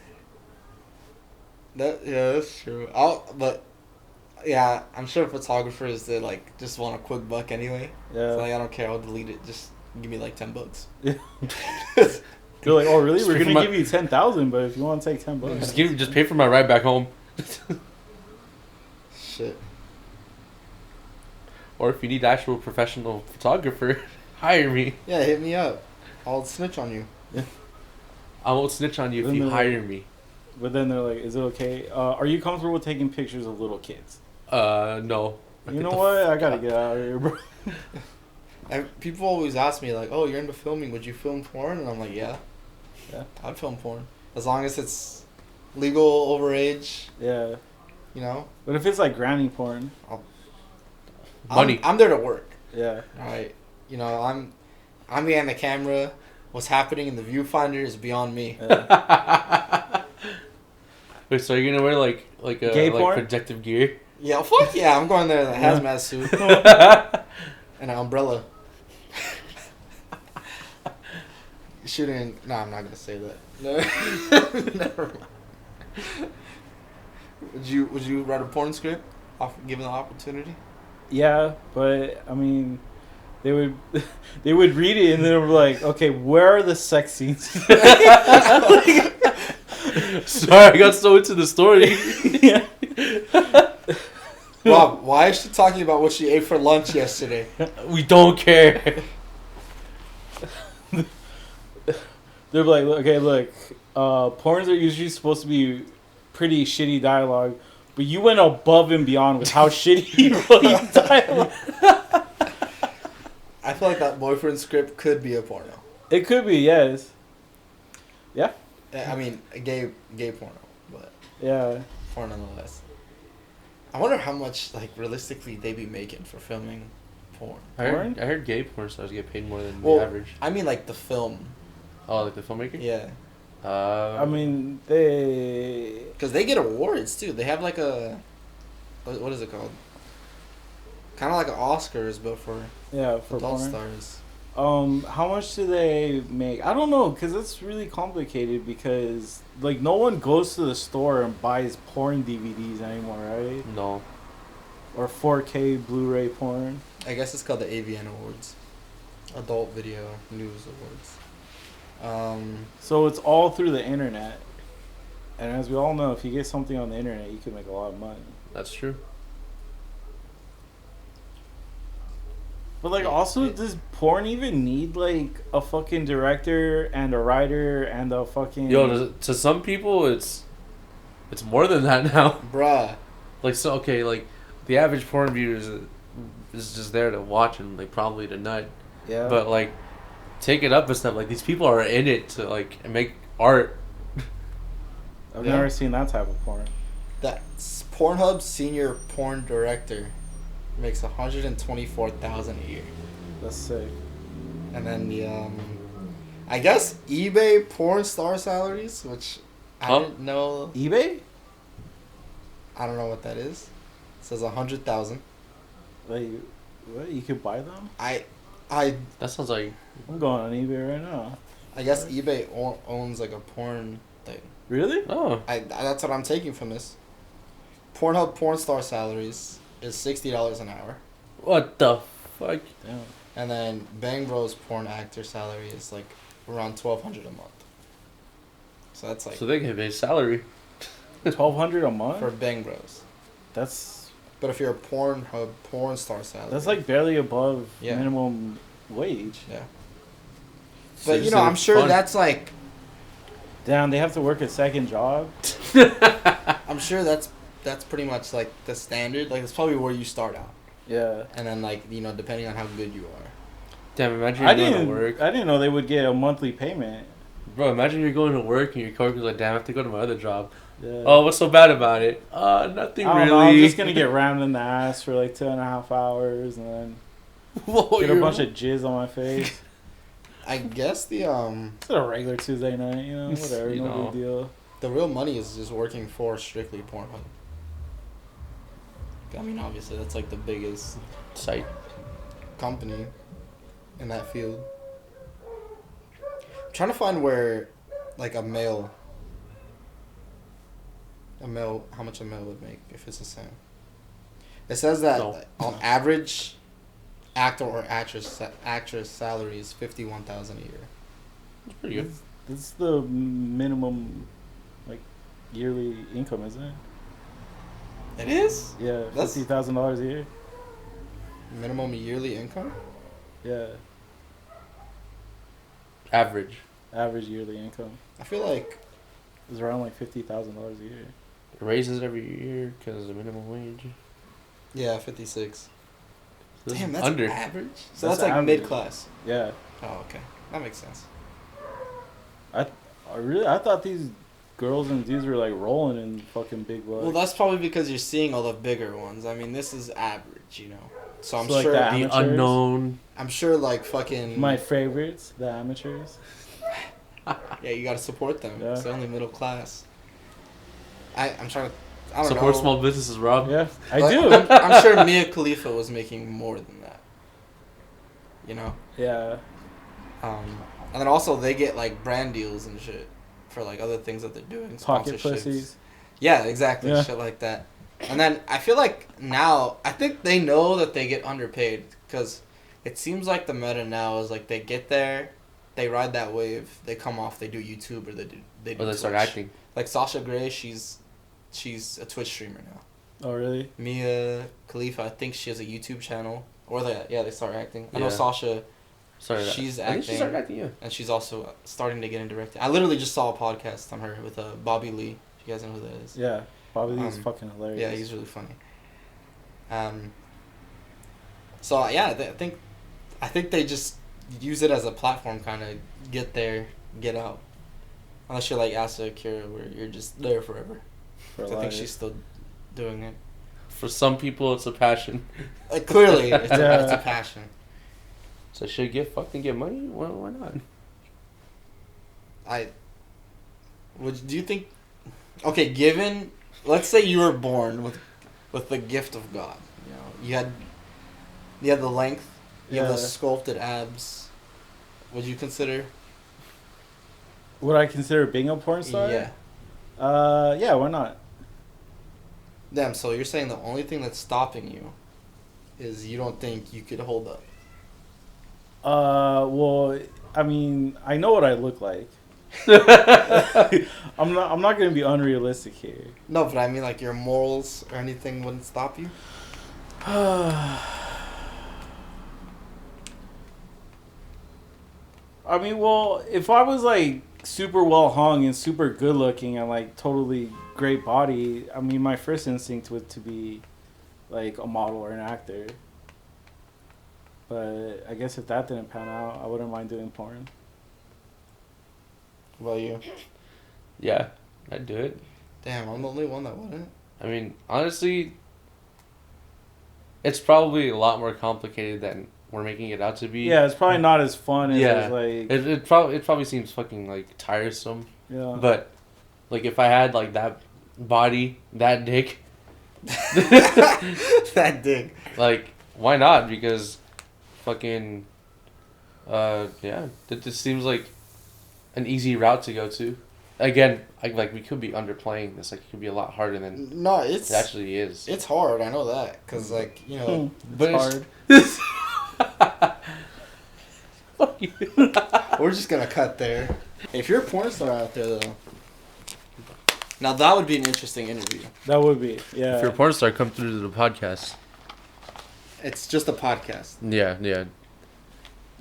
Speaker 3: Yeah, that's true. But yeah, I'm sure photographers that like just want a quick buck anyway.
Speaker 1: Yeah.
Speaker 3: So like, I don't care. I'll delete it. Just give me like $10.
Speaker 1: Yeah. They're like, oh, really?
Speaker 2: Just
Speaker 1: We're
Speaker 2: pay
Speaker 1: going
Speaker 2: for
Speaker 1: to give you 10,000, but if you want to take 10 bucks.
Speaker 2: Just pay for my ride back home.
Speaker 3: Shit.
Speaker 2: Or if you need actual professional photographer, hire me.
Speaker 3: Yeah, hit me up. I'll snitch on you.
Speaker 2: I won't snitch on you if
Speaker 1: Then
Speaker 2: you
Speaker 1: they're
Speaker 2: hire me.
Speaker 1: But then they're like, is it okay? Are you comfortable with taking pictures of little kids?
Speaker 2: No.
Speaker 1: You know what? I got to get out of here, bro.
Speaker 3: People always ask me like, "Oh, you're into filming? Would you film porn?" And I'm like, "Yeah,
Speaker 1: Yeah.
Speaker 3: I'd film porn as long as it's legal, overage.
Speaker 1: Yeah.
Speaker 3: You know,
Speaker 1: But if it's like granny porn,
Speaker 2: Money.
Speaker 3: I'm there to work.
Speaker 1: yeah.
Speaker 3: All right. You know, I'm behind the camera. What's happening in the viewfinder is beyond me.
Speaker 1: Yeah.
Speaker 2: Wait, so you're gonna wear like
Speaker 1: Gay porn?
Speaker 2: protective gear?
Speaker 3: Yeah, fuck yeah! I'm going there in a hazmat suit and an umbrella. Shooting. No, I'm not gonna say that. No. Never mind. Would you write a porn script, given the opportunity?
Speaker 1: Yeah, but I mean, they would read it and they were like, okay, where are the sex scenes?
Speaker 2: Sorry, I got so into the story.
Speaker 1: Yeah.
Speaker 3: Rob, why is she talking about what she ate for lunch yesterday?
Speaker 2: We don't care.
Speaker 1: They're like, okay, look, porns are usually supposed to be pretty shitty dialogue, but you went above and beyond with how shitty you wrote dialogue.
Speaker 3: I feel like that boyfriend script could be a porno.
Speaker 1: It could be, yes. Yeah.
Speaker 3: I mean, a gay porno, but
Speaker 1: Yeah.
Speaker 3: porn nonetheless. I wonder how much, like, realistically they be making for filming porn.
Speaker 2: I heard gay porn stars get paid more than
Speaker 3: Well,
Speaker 2: the average.
Speaker 3: I mean, like, the film.
Speaker 2: Oh, like the filmmaker?
Speaker 3: Yeah.
Speaker 1: I mean, they...
Speaker 3: Because they get awards, too. They have, like, a... What is it called? Kind of like an Oscars, but for
Speaker 1: Yeah, for
Speaker 3: adult
Speaker 1: porn.
Speaker 3: stars.
Speaker 1: How much do they make? I don't know, because it's really complicated because, like, no one goes to the store and buys porn DVDs anymore, right?
Speaker 2: No.
Speaker 1: Or 4K Blu-ray porn.
Speaker 3: I guess it's called the AVN Awards. Adult Video News Awards.
Speaker 1: So it's all through the internet. And as we all know, if you get something on the internet, you can make a lot of money.
Speaker 2: That's true.
Speaker 1: But, like,
Speaker 3: Yeah.
Speaker 1: also, does porn even need, like, a fucking director and a writer and a fucking...
Speaker 2: Yo, to some people, it's more than that now.
Speaker 3: Bruh.
Speaker 2: Like, so, okay, like, the average porn viewer is just there to watch and, like, probably to nut.
Speaker 1: Yeah.
Speaker 2: But, like, take it up and stuff. Like, these people are in it to, like, make art.
Speaker 1: I've
Speaker 3: Yeah.
Speaker 1: never seen that type of porn.
Speaker 3: That's Pornhub senior porn director makes $124,000 a year.
Speaker 1: That's sick.
Speaker 3: And then the I guess eBay porn star salaries, which
Speaker 2: Huh?
Speaker 3: I didn't know.
Speaker 1: eBay?
Speaker 3: I don't know what that is. It says 100,000.
Speaker 1: Like, what? You could buy them?
Speaker 3: I
Speaker 2: That sounds like...
Speaker 1: I'm going on eBay right now.
Speaker 3: I guess eBay owns like a porn thing.
Speaker 1: Really?
Speaker 2: Oh.
Speaker 3: That's what I'm taking from this. Pornhub porn star salaries is $60 an hour,
Speaker 2: What the fuck?
Speaker 1: Damn.
Speaker 3: and then Bang Bros porn actor salary is like around $1,200 a month. So that's like
Speaker 2: So they get paid salary.
Speaker 1: $1,200 a month?
Speaker 3: for Bang Bros.
Speaker 1: That's
Speaker 3: But if you're a Pornhub porn star salary,
Speaker 1: that's like barely above
Speaker 3: Yeah.
Speaker 1: minimum wage.
Speaker 3: yeah.
Speaker 2: So
Speaker 3: But you know, I'm
Speaker 2: it's
Speaker 3: sure
Speaker 2: fun.
Speaker 3: that's like
Speaker 1: Damn, they have to work a second job.
Speaker 3: I'm sure that's pretty much like the standard. Like it's probably where you start out,
Speaker 1: Yeah.
Speaker 3: and then like you know depending on how good you are.
Speaker 2: Damn, imagine
Speaker 1: I
Speaker 2: you're going
Speaker 1: didn't.
Speaker 2: to work.
Speaker 1: I didn't know they would get a monthly payment.
Speaker 2: Bro, imagine you're going to work and your coworker's like, damn, I have to go to my other job.
Speaker 1: Yeah.
Speaker 2: Oh, what's so bad about it? Nothing
Speaker 1: I don't
Speaker 2: really.
Speaker 1: know. I'm just gonna get rammed in the ass for like 2.5 hours and then
Speaker 2: Whoa,
Speaker 1: get a
Speaker 2: you're-
Speaker 1: bunch of jizz on my face.
Speaker 3: I guess the
Speaker 1: It's a regular Tuesday night, you know, whatever,
Speaker 2: You
Speaker 1: no
Speaker 2: know.
Speaker 1: big deal.
Speaker 3: real money is just working for strictly Pornhub. I mean, obviously that's like the biggest
Speaker 2: Sight.
Speaker 3: company in that field. I'm trying to find where, like a male, how much a male would make if it's the same. It says that
Speaker 2: No.
Speaker 3: on average, actor or actress salary is $51,000 a year.
Speaker 2: That's pretty good.
Speaker 1: This is the minimum, like, yearly income, isn't it?
Speaker 3: It is
Speaker 1: Yeah,
Speaker 3: That's-
Speaker 1: $50,000 a year.
Speaker 3: minimum yearly income.
Speaker 1: Yeah,
Speaker 2: Average.
Speaker 1: average yearly income
Speaker 3: I feel like
Speaker 1: is around like $50,000 a year.
Speaker 2: It raises every year because of the minimum wage.
Speaker 3: 56.
Speaker 2: So this
Speaker 3: Damn,
Speaker 2: is
Speaker 3: that's
Speaker 2: under.
Speaker 3: average. So
Speaker 1: That's
Speaker 3: that's like
Speaker 1: average.
Speaker 3: mid class.
Speaker 1: Yeah,
Speaker 3: Oh, okay, that makes sense.
Speaker 1: I thought these girls and dudes were like rolling in fucking big bucks.
Speaker 3: Well, that's probably because you're seeing all the bigger ones. I mean, this is average, you know. So I'm
Speaker 1: So, like,
Speaker 3: sure.
Speaker 1: the
Speaker 2: The
Speaker 1: amateurs?
Speaker 2: unknown.
Speaker 3: I'm sure, like fucking.
Speaker 1: My favorites, the amateurs.
Speaker 3: Yeah, you gotta support them.
Speaker 1: Yeah.
Speaker 3: It's only middle class. I'm trying to. I don't
Speaker 2: Support
Speaker 3: know.
Speaker 2: small businesses, Rob.
Speaker 1: Yeah, I
Speaker 3: But
Speaker 1: do.
Speaker 3: I'm sure Mia Khalifa was making more than that. You know.
Speaker 1: Yeah,
Speaker 3: And then also they get like brand deals and shit for like other things that they're doing.
Speaker 1: pocket
Speaker 3: sponsorships.
Speaker 1: pussies.
Speaker 3: Yeah, exactly.
Speaker 1: Yeah.
Speaker 3: Shit like that. And then I feel like now, I think they know that they get underpaid because it seems like the meta now is like they get there, they ride that wave, they come off, they do YouTube or they do
Speaker 2: Or they
Speaker 3: Twitch.
Speaker 2: start acting.
Speaker 3: Like Sasha Grey, she's a Twitch streamer now.
Speaker 1: Oh really?
Speaker 3: Mia Khalifa, I think she has a YouTube channel. Or they start acting. I know
Speaker 2: Yeah.
Speaker 3: Sasha,
Speaker 2: Sorry,
Speaker 3: She's
Speaker 2: I think she
Speaker 3: acting.
Speaker 2: started acting, yeah.
Speaker 3: and she's also starting to get into directing. I literally just saw a podcast on her with Bobby Lee. If you guys know who that is.
Speaker 1: Yeah, Bobby Lee's
Speaker 3: Um,
Speaker 1: fucking hilarious.
Speaker 3: Yeah, he's really funny. So yeah, I think they just use it as a platform, kind of get there, get out. Unless you're like Asa Akira, where you're just there forever.
Speaker 1: for
Speaker 3: So I think
Speaker 1: life.
Speaker 3: she's still doing it.
Speaker 2: For some people, it's a passion.
Speaker 3: Like, clearly, it's
Speaker 1: Yeah.
Speaker 3: a passion.
Speaker 2: So should get fucked and get money? Well, why not?
Speaker 3: Do you think? Okay, given, let's say you were born with the gift of God. You know, You have the length. You have the
Speaker 1: Yeah.
Speaker 3: sculpted abs. Would you consider?
Speaker 1: Would I consider being a porn star?
Speaker 3: Yeah.
Speaker 1: Yeah, why not?
Speaker 3: Damn. So you're saying the only thing that's stopping you is you don't think you could hold up.
Speaker 1: Well, I mean, I know what I look like. I'm not gonna be unrealistic here.
Speaker 3: No, but I mean like your morals or anything wouldn't stop you.
Speaker 1: I mean, well, if I was like super well hung and super good looking and like totally great body, I mean, my first instinct would to be like a model or an actor. But I guess if that didn't pan out, I wouldn't mind doing porn.
Speaker 3: What about you?
Speaker 2: Yeah, I'd do it.
Speaker 3: Damn, I'm the only one that wouldn't.
Speaker 2: I mean, honestly, it's probably a lot more complicated than we're making it out to be.
Speaker 1: Yeah, it's probably not as fun as
Speaker 2: Yeah.
Speaker 1: like
Speaker 2: It probably seems fucking like tiresome.
Speaker 1: yeah.
Speaker 2: But like if I had like that body, that dick,
Speaker 3: That dick.
Speaker 2: like why not? Because fucking yeah, it just seems like an easy route to go to. Again, like we could be underplaying this. Like it could be a lot harder than
Speaker 3: No, it's
Speaker 2: it actually is.
Speaker 3: it's hard. I know that because like you know.
Speaker 2: But
Speaker 1: It's
Speaker 2: it's-
Speaker 1: hard.
Speaker 2: Fuck you.
Speaker 3: We're just gonna cut there. If you're a porn star out there, though, now that would be an interesting interview.
Speaker 1: That would be yeah.
Speaker 2: If you're a porn star, come through to the podcast.
Speaker 3: It's just a podcast.
Speaker 2: Yeah, yeah.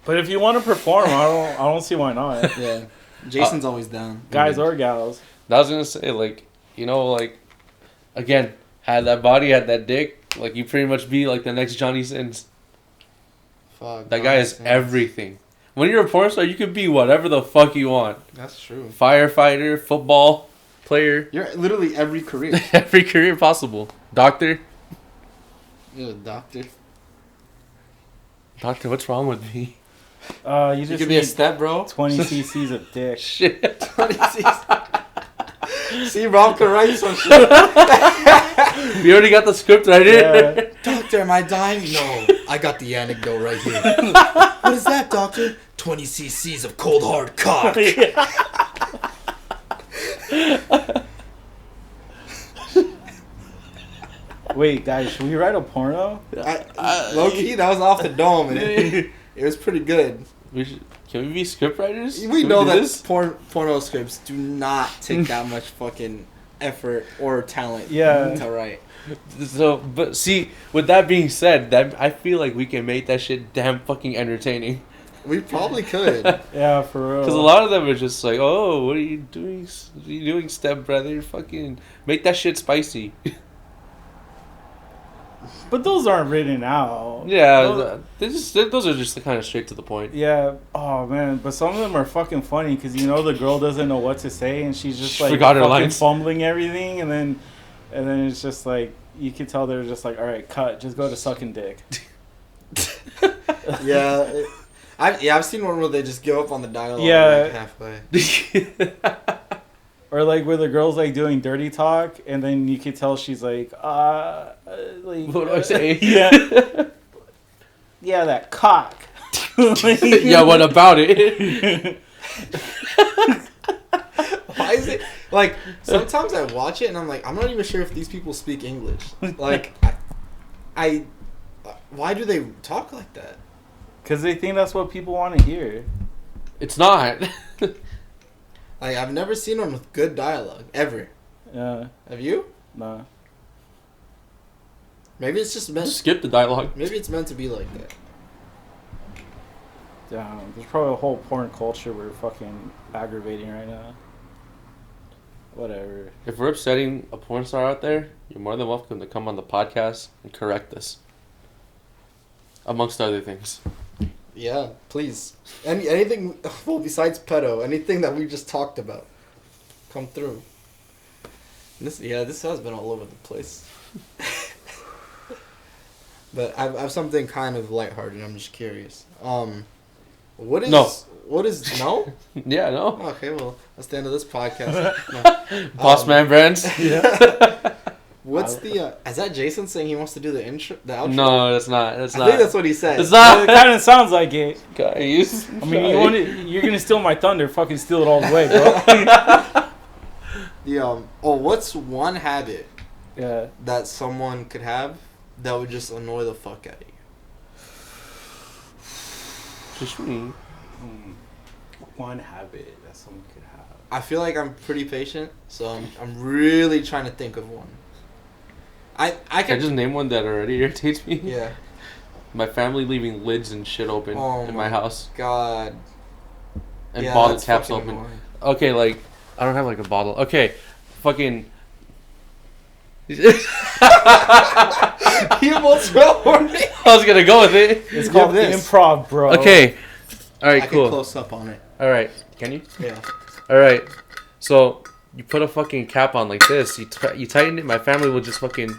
Speaker 1: But if you want to perform, I don't see why not.
Speaker 3: Yeah, Jason's always down.
Speaker 1: Guys or gals.
Speaker 2: I was gonna say, like, you know, like, again, had that body, had that dick, like, you pretty much be like the next Johnny Sins.
Speaker 3: Fuck.
Speaker 2: That guy is
Speaker 3: nonsense.
Speaker 2: everything. When you're a porn star, you could be whatever the fuck you want.
Speaker 3: That's true.
Speaker 2: Firefighter, football player,
Speaker 3: You're literally every career.
Speaker 2: every career possible. Doctor.
Speaker 3: You're a doctor.
Speaker 2: Doctor, what's wrong with me?
Speaker 1: You
Speaker 3: You
Speaker 1: just
Speaker 3: could be a
Speaker 1: need
Speaker 3: step bro.
Speaker 1: 20 cc's of dick.
Speaker 2: Shit.
Speaker 3: See, Rob could write some shit.
Speaker 2: We already got the script right here.
Speaker 1: Yeah.
Speaker 3: Doctor, am I dying? No, I got the anecdote right here. What is that, doctor? 20 cc's of cold hard cock.
Speaker 1: Wait, guys, should we write a porno?
Speaker 3: Low key, that was off the dome, and it was pretty good.
Speaker 2: Can we be script writers?
Speaker 3: We
Speaker 2: Can
Speaker 3: know
Speaker 2: do
Speaker 3: that
Speaker 2: this?
Speaker 3: porno scripts do not take that much fucking effort or talent
Speaker 1: Yeah.
Speaker 3: to write.
Speaker 2: So, but see, with that being said, that I feel like we can make that shit damn fucking entertaining.
Speaker 3: We probably could.
Speaker 1: Yeah, for real.
Speaker 2: Because a lot of them are just like, oh, what are you doing? What are you doing, step brother? Fucking make that shit spicy.
Speaker 1: But those aren't written out.
Speaker 2: Yeah,
Speaker 1: Those-
Speaker 2: those are just the kind of straight to the point.
Speaker 1: Yeah. Oh man, but some of them are fucking funny because you know the girl doesn't know what to say and she's just
Speaker 2: She
Speaker 1: like
Speaker 2: forgot her
Speaker 1: fucking
Speaker 2: lines.
Speaker 1: fumbling everything and then it's just like you can tell they're just like, all right, cut, just go to sucking dick.
Speaker 3: Yeah. I've seen one where they just give up on the dialogue
Speaker 1: Yeah.
Speaker 3: like halfway.
Speaker 1: Or like where the girl's like doing dirty talk and then you can tell she's like, like
Speaker 2: What do I say?
Speaker 1: Yeah. Yeah, that cock.
Speaker 2: Yeah, what about it?
Speaker 3: Why is it like sometimes I watch it and I'm like, I'm not even sure if these people speak English. Like I why do they talk like that?
Speaker 1: Because they think that's what people want to hear.
Speaker 2: It's not.
Speaker 3: Like I've never seen one with good dialogue ever.
Speaker 1: Yeah,
Speaker 3: Have you?
Speaker 1: nah.
Speaker 3: Maybe it's just meant.
Speaker 2: Just skip the dialogue.
Speaker 3: Maybe it's meant to be like that.
Speaker 1: Damn, there's probably a whole porn culture we're fucking aggravating right now. Whatever.
Speaker 2: If we're upsetting a porn star out there, you're more than welcome to come on the podcast and correct us. Amongst other things.
Speaker 3: Yeah, please. Anything well besides pedo, anything that we just talked about, come through. This has been all over the place. But I have something kind of lighthearted. I'm just curious. What is
Speaker 2: No.
Speaker 3: What is no?
Speaker 2: Yeah, no.
Speaker 3: Okay, well that's the end of this podcast. No.
Speaker 2: Boss man brands.
Speaker 1: Yeah.
Speaker 3: What's the? Is that Jason saying he wants to do the intro? The outro?
Speaker 2: No, that's not. That's
Speaker 3: I
Speaker 2: not.
Speaker 3: think that's what he said.
Speaker 2: It's
Speaker 1: Well,
Speaker 2: not.
Speaker 1: it kind of sounds like it.
Speaker 2: Guys.
Speaker 1: I mean, you're gonna steal my thunder. Fucking steal it all the way, bro.
Speaker 3: What's one habit
Speaker 1: Yeah.
Speaker 3: that someone could have that would just annoy the fuck out of you?
Speaker 2: Just me.
Speaker 1: One habit that someone could have.
Speaker 3: I feel like I'm pretty patient, so I'm really trying to think of one. I
Speaker 2: Can I
Speaker 3: can
Speaker 2: just name one that already irritates me?
Speaker 3: yeah.
Speaker 2: My family leaving lids and shit open
Speaker 3: Oh
Speaker 2: in
Speaker 3: my
Speaker 2: my house.
Speaker 3: God.
Speaker 2: And
Speaker 3: Yeah,
Speaker 2: bottle
Speaker 3: that's
Speaker 2: caps
Speaker 3: fucking
Speaker 2: open.
Speaker 3: annoying.
Speaker 2: Okay, like, I don't have like a bottle. Okay, fucking.
Speaker 3: You almost fell for me.
Speaker 2: I was gonna go with it.
Speaker 1: It's
Speaker 3: Give
Speaker 1: called
Speaker 3: this.
Speaker 1: improv, bro.
Speaker 2: Okay. All
Speaker 3: I
Speaker 2: right,
Speaker 3: can
Speaker 2: cool.
Speaker 3: close up on it.
Speaker 2: All right, can you?
Speaker 3: Yeah.
Speaker 2: All right. So you put a fucking cap on like this. You tighten it. My family will just fucking.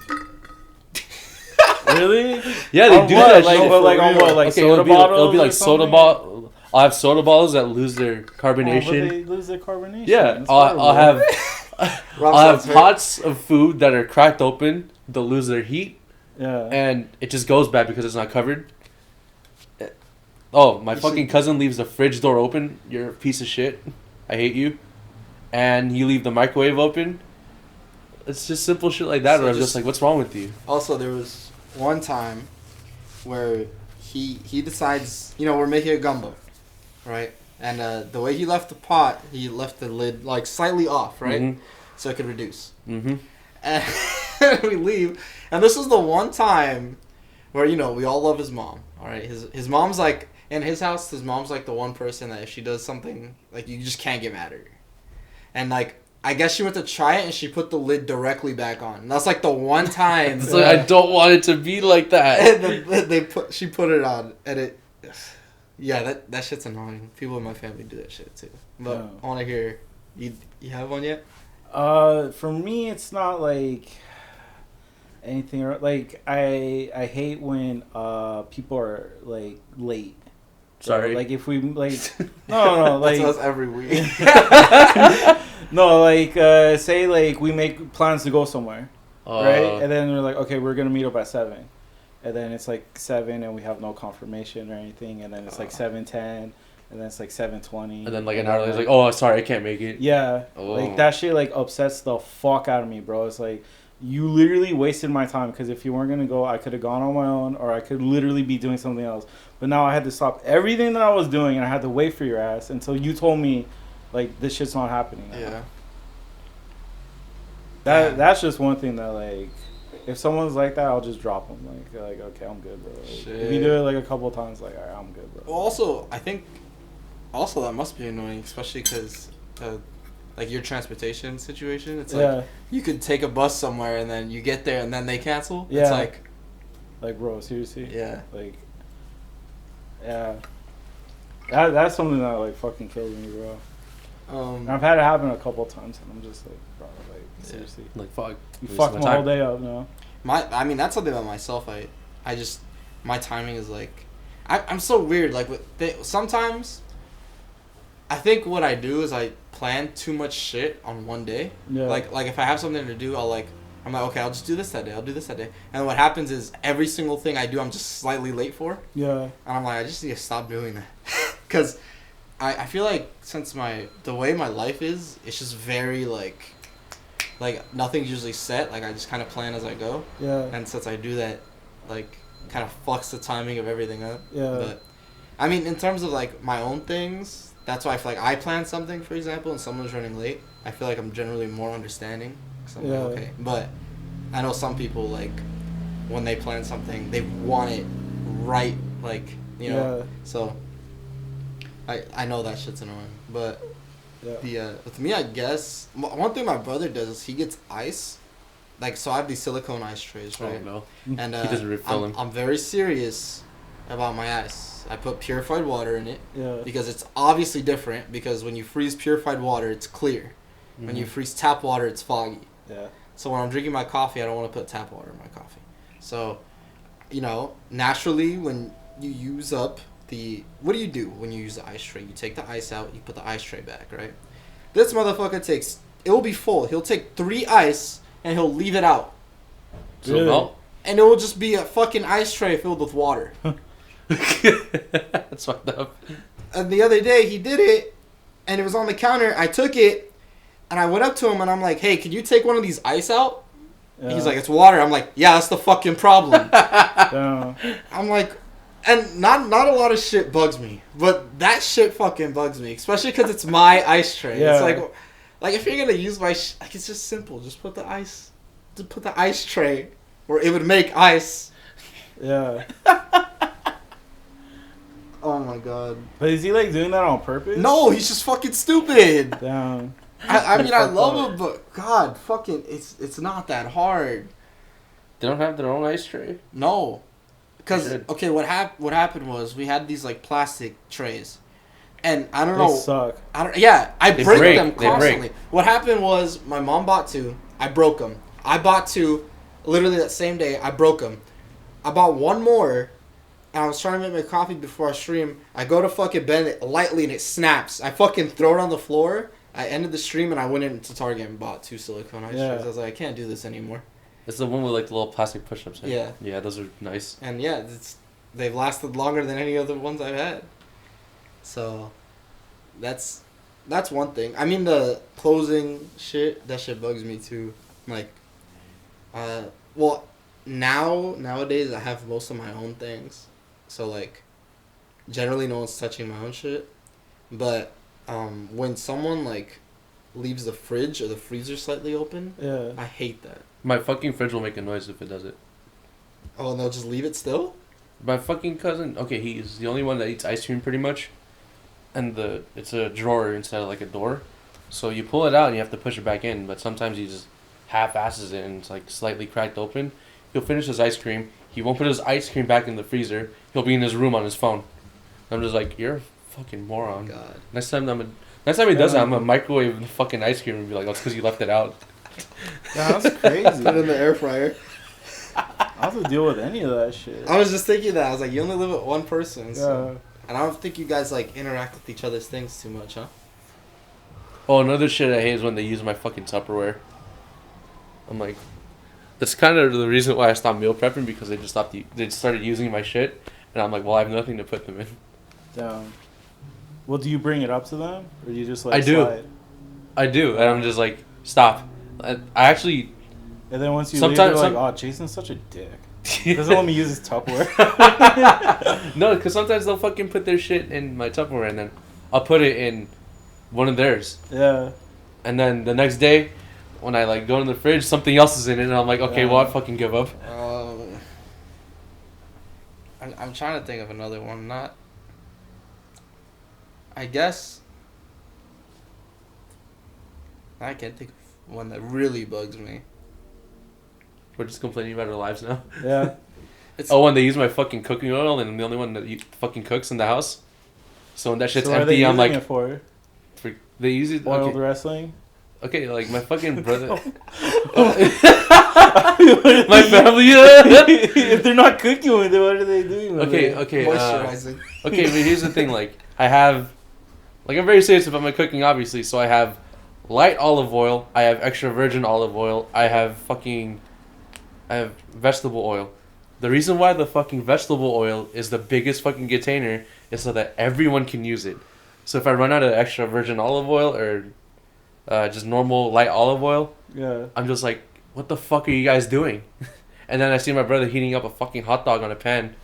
Speaker 1: Really?
Speaker 2: Yeah, they
Speaker 1: On
Speaker 2: do
Speaker 1: what?
Speaker 2: that
Speaker 1: Like,
Speaker 2: shit.
Speaker 1: but like on what? Like
Speaker 2: Okay,
Speaker 1: soda
Speaker 2: it'll be
Speaker 1: bottles?
Speaker 2: like
Speaker 1: or
Speaker 2: soda
Speaker 1: something?
Speaker 2: bottle. I'll have soda bottles that lose their
Speaker 1: Oh, but
Speaker 2: carbonation.
Speaker 1: they lose their carbonation.
Speaker 2: Yeah,
Speaker 1: That's
Speaker 2: I'll
Speaker 1: horrible.
Speaker 2: have
Speaker 3: Rob
Speaker 2: I'll have
Speaker 3: sounds hurt.
Speaker 2: pots of food that are cracked open. They'll lose their heat,
Speaker 1: Yeah.
Speaker 2: and it just goes bad because it's not covered. Oh, my
Speaker 3: You
Speaker 2: fucking
Speaker 3: should-
Speaker 2: cousin leaves the fridge door open. You're a piece of shit. I hate you. And you leave the microwave open. It's just simple shit like that.
Speaker 3: So
Speaker 2: Where I'm
Speaker 3: just-
Speaker 2: just like, what's wrong with you?
Speaker 3: Also, there was one time where he decides, we're making a gumbo, right? And the way he left the pot, he left the lid like slightly off, right?
Speaker 2: Mhm.
Speaker 3: So it could reduce.
Speaker 2: Mm-hmm.
Speaker 3: And we leave, and this is the one time where we all love his mom. All right, his mom's like in his house. His mom's like the one person that if she does something, like you just can't get mad at her. And like I guess she went to try it and she put the lid directly back on. And that's like the one time.
Speaker 2: It's like, I don't want it to be like that.
Speaker 3: And then she put it on, and it. Yeah, that shit's annoying. People in my family do that shit too. But
Speaker 1: Yeah.
Speaker 3: I want to hear. You have one yet?
Speaker 1: For me, it's not like anything. Like I hate when people are like late. So,
Speaker 2: Sorry.
Speaker 1: like if we like no like
Speaker 3: That's us every week.
Speaker 1: no like say like we make plans to go somewhere, right? And then we're like, okay, we're gonna meet up at 7, and then it's like 7 and we have no confirmation or anything, and then it's like 7:10, and then it's like 7:20,
Speaker 2: And then like an hour later, it's like, oh, sorry, I can't make it.
Speaker 1: yeah,
Speaker 2: Oh.
Speaker 1: like that shit like upsets the fuck out of me, bro. It's like you literally wasted my time, because if you weren't gonna go, I could have gone on my own, or I could literally be doing something else. But now I had to stop everything that I was doing, and I had to wait for your ass until you told me, like, this shit's not happening now.
Speaker 3: Yeah.
Speaker 1: That's just one thing that, like, if someone's like that, I'll just drop them. Like okay, I'm good, bro. Like, if you do it like a couple of times, like, all right, I'm good, bro.
Speaker 3: Well, also, I think, that must be annoying, especially because, like your transportation situation. It's like you could take a bus somewhere and then you get there and then they cancel.
Speaker 1: Yeah.
Speaker 3: It's like,
Speaker 1: like, bro, seriously.
Speaker 3: yeah.
Speaker 1: Like, yeah. That's something that like fucking kills me, bro. And I've had it happen a couple of times, and I'm just like, bro, like, seriously,
Speaker 2: Like, fuck.
Speaker 1: you
Speaker 2: Waste
Speaker 1: fucked
Speaker 2: my
Speaker 1: my
Speaker 2: time.
Speaker 1: whole day up, no?
Speaker 3: I mean, that's something about myself. I just, my timing is like, I'm so weird. Like, sometimes, I think what I do is I plan too much shit on one day.
Speaker 1: Yeah.
Speaker 3: Like if I have something to do, I'm like, okay, I'll just do this that day. I'll do this that day. And what happens is every single thing I do, I'm just slightly late for.
Speaker 1: Yeah.
Speaker 3: And I'm like, I just need to stop doing that. Because I feel like since the way my life is, it's just very like nothing's usually set. Like I just kind of plan as I go.
Speaker 1: Yeah.
Speaker 3: And since I do that, like kind of fucks the timing of everything up.
Speaker 1: Yeah.
Speaker 3: But I mean, in terms of like my own things, that's why I feel like I plan something, for example, and someone's running late. I feel like I'm generally more understanding. 'Cause I'm like, okay. But I know some people, like, when they plan something, they want it right, like,
Speaker 1: Yeah.
Speaker 3: So I know that shit's annoying. But
Speaker 1: Yeah.
Speaker 3: with me, I guess, one thing my brother does is he gets ice. Like, so I have these silicone ice trays, right?
Speaker 2: Oh, no.
Speaker 3: And
Speaker 2: He doesn't refill them.
Speaker 3: I'm very serious about my ice. I put purified water in it
Speaker 1: Yeah.
Speaker 3: because it's obviously different, because when you freeze purified water, it's clear. When you freeze tap water, it's foggy.
Speaker 1: Yeah.
Speaker 3: So when I'm drinking my coffee, I don't want to put tap water in my coffee. So, naturally, when you use up what do when you use the ice tray? You take the ice out, you put the ice tray back, right? This motherfucker it will be full. He'll take 3 ice and he'll leave it out.
Speaker 2: So
Speaker 1: Really?
Speaker 2: melt.
Speaker 3: and it will just be a fucking ice tray filled with water.
Speaker 2: That's fucked up.
Speaker 3: And the other day he did it, and it was on the counter. I took it, and I went up to him, and I'm like, "Hey, can you take one of these ice out?"
Speaker 1: Yeah.
Speaker 3: He's like, "It's water." I'm like, "Yeah, that's the fucking problem."
Speaker 1: Damn.
Speaker 3: I'm like, and not a lot of shit bugs me, but that shit fucking bugs me, especially because it's my ice tray.
Speaker 1: Yeah.
Speaker 3: It's like if you're gonna use my like, it's just simple. Just put the ice tray where it would make ice.
Speaker 1: Yeah.
Speaker 3: Oh my god.
Speaker 1: But is he like doing that on purpose?
Speaker 3: No, he's just fucking stupid.
Speaker 1: Damn.
Speaker 3: I mean, I
Speaker 1: Fucked
Speaker 3: love
Speaker 1: up.
Speaker 3: him, but God, fucking, it's not that hard.
Speaker 2: They don't have their own ice tray.
Speaker 3: No, because
Speaker 2: They did.
Speaker 3: okay, what happened was we had these like plastic trays, and I don't
Speaker 1: They
Speaker 3: know.
Speaker 1: suck.
Speaker 3: I
Speaker 2: They
Speaker 3: break
Speaker 2: break.
Speaker 3: them
Speaker 2: They break.
Speaker 3: constantly. What happened was my mom bought 2. I broke them. I bought 2, literally that same day. I broke them. I bought 1 more, and I was trying to make my coffee before I stream. I go to fucking bend it lightly, and it snaps. I fucking throw it on the floor. I ended the stream, and I went into Target and bought 2 silicone ice
Speaker 1: Yeah.
Speaker 3: trays. I was like, I can't do this anymore.
Speaker 2: It's the one with like the little plastic push-ups. Right?
Speaker 3: Yeah.
Speaker 2: Yeah, those are nice.
Speaker 3: And yeah, they've lasted longer than any other ones I've had. So, that's one thing. I mean, the closing shit, that shit bugs me too. Like, well, nowadays I have most of my own things, so like, generally no one's touching my own shit. But when someone like leaves the fridge or the freezer slightly open,
Speaker 1: Yeah.
Speaker 3: I hate that.
Speaker 2: My fucking fridge will make a noise if it does it.
Speaker 3: Oh, and they'll just leave it still?
Speaker 2: My fucking cousin, okay, he's the only one that eats ice cream pretty much. And it's a drawer instead of like a door. So you pull it out and you have to push it back in, but sometimes he just half-asses it and it's like slightly cracked open. He'll finish his ice cream. He won't put his ice cream back in the freezer. He'll be in his room on his phone. I'm just like, you're a fucking moron.
Speaker 3: God.
Speaker 2: Next time he does that, I'm gonna microwave the fucking ice cream and be like, oh, it's because you left it out.
Speaker 1: Yeah, that's crazy.
Speaker 3: Put it in the air fryer.
Speaker 1: I have to deal with any of that shit.
Speaker 3: I was just thinking that. I was like, you only live with one person. So.
Speaker 1: Yeah.
Speaker 3: And I don't think you guys, like, interact with each other's things too much, huh?
Speaker 2: Oh, another shit I hate is when they use my fucking Tupperware. I'm like, that's kind of the reason why I stopped meal prepping, because they just they started using my shit, and I'm like, well, I have nothing to put them in.
Speaker 1: Damn. Well, do you bring it up to them, or do you just like
Speaker 2: I do.
Speaker 1: slide?
Speaker 2: I do, and I'm just like, stop. I actually.
Speaker 1: And then once you
Speaker 2: Sometimes-
Speaker 1: leave, they're like, "Oh, Jason's such a dick. He doesn't let me use his Tupperware."
Speaker 2: No, because sometimes they'll fucking put their shit in my Tupperware, and then I'll put it in one of theirs.
Speaker 1: Yeah.
Speaker 2: And then the next day, when I like go in the fridge, something else is in it, and I'm like, okay, well, I fucking give up.
Speaker 3: I'm trying to think of another one. Not. I guess. I can't think of one that really bugs me.
Speaker 2: We're just complaining about our lives now.
Speaker 1: Yeah.
Speaker 3: It's
Speaker 2: Oh, when they use my fucking cooking oil, and I'm the only one that fucking cooks in the house. So when that shit's
Speaker 1: So what are they
Speaker 2: empty, I'm
Speaker 1: using
Speaker 2: like,
Speaker 1: it for?
Speaker 2: they use it.
Speaker 1: Oiled
Speaker 2: Okay,
Speaker 1: wrestling.
Speaker 2: okay, like my fucking brother, my family.
Speaker 1: If they're not cooking with it, what are they doing with
Speaker 2: Okay,
Speaker 1: it?
Speaker 2: okay,
Speaker 3: moisturizing.
Speaker 2: okay. But here's the thing, like I have, like I'm very serious about my cooking, obviously. So I have light olive oil. I have extra virgin olive oil. I have vegetable oil. The reason why the fucking vegetable oil is the biggest fucking container is so that everyone can use it. So if I run out of extra virgin olive oil or just normal light olive oil,
Speaker 1: Yeah.
Speaker 2: I'm just like, what the fuck are you guys doing? And then I see my brother heating up a fucking hot dog on a pan.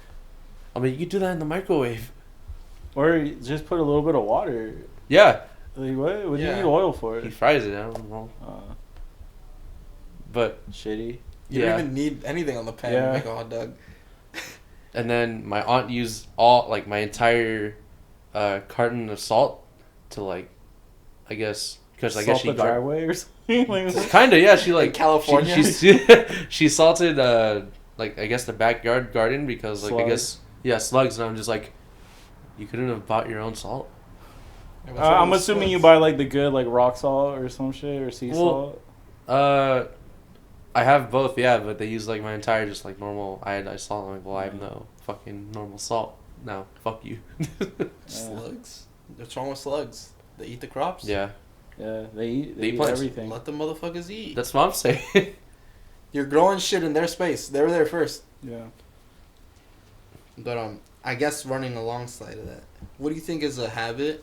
Speaker 2: I'm like, you can do that in the microwave.
Speaker 1: Or you just put a little bit of water.
Speaker 2: Yeah,
Speaker 1: Like what? What do you
Speaker 3: Yeah.
Speaker 1: need oil for?
Speaker 2: he fries it. I don't know, but
Speaker 1: Shitty.
Speaker 3: You
Speaker 2: yeah.
Speaker 3: don't even need anything on the pan
Speaker 1: Yeah.
Speaker 3: to make a hot dog.
Speaker 2: And then my aunt used all like my entire carton of salt to like, I guess because I guess
Speaker 1: Salt
Speaker 2: she
Speaker 1: the driveway or something. Like,
Speaker 2: Kinda, yeah. She like
Speaker 3: California?
Speaker 2: She salted like I guess the backyard garden because like I
Speaker 1: Slugs.
Speaker 2: guess yeah slugs, and I'm just like, you couldn't have bought your own salt.
Speaker 1: I'm assuming you buy like the good like rock salt or some shit or sea
Speaker 2: Well,
Speaker 1: salt.
Speaker 2: I have both, yeah, but they use like my entire just like normal iodized salt. I'm like, well, I have no fucking normal salt now. Fuck you.
Speaker 3: Slugs. What's wrong with slugs? They eat the crops.
Speaker 2: Yeah,
Speaker 1: Yeah, they eat
Speaker 2: They eat
Speaker 1: eat
Speaker 2: plants.
Speaker 1: everything.
Speaker 3: Let the motherfuckers eat.
Speaker 2: that's what I'm saying.
Speaker 3: You're growing shit in their space. They were there first.
Speaker 1: Yeah.
Speaker 3: But I guess running alongside of that, what do you think is a habit,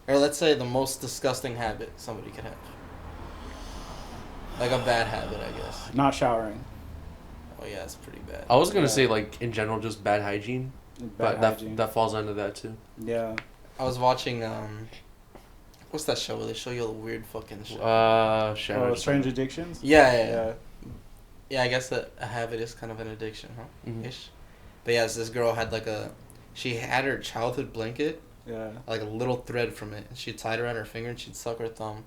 Speaker 3: or let's say the most disgusting habit somebody could have? Like a bad habit, I guess.
Speaker 1: Not showering.
Speaker 3: Oh yeah, it's pretty bad.
Speaker 2: I was gonna
Speaker 1: Yeah.
Speaker 2: say like in general just bad hygiene,
Speaker 1: Bad
Speaker 2: but
Speaker 1: hygiene.
Speaker 2: that falls under that too.
Speaker 1: Yeah.
Speaker 3: I was watching what's that show where they show you all the weird fucking shit?
Speaker 2: Sharon.
Speaker 1: Oh, Strange Addictions.
Speaker 3: Yeah. Yeah, I guess that a habit is kind of an addiction, huh?
Speaker 2: Mhm.
Speaker 3: Ish. But yes, this girl had she had her childhood blanket,
Speaker 1: Yeah.
Speaker 3: like a little thread from it, and she'd tie it around her finger and she'd suck her thumb.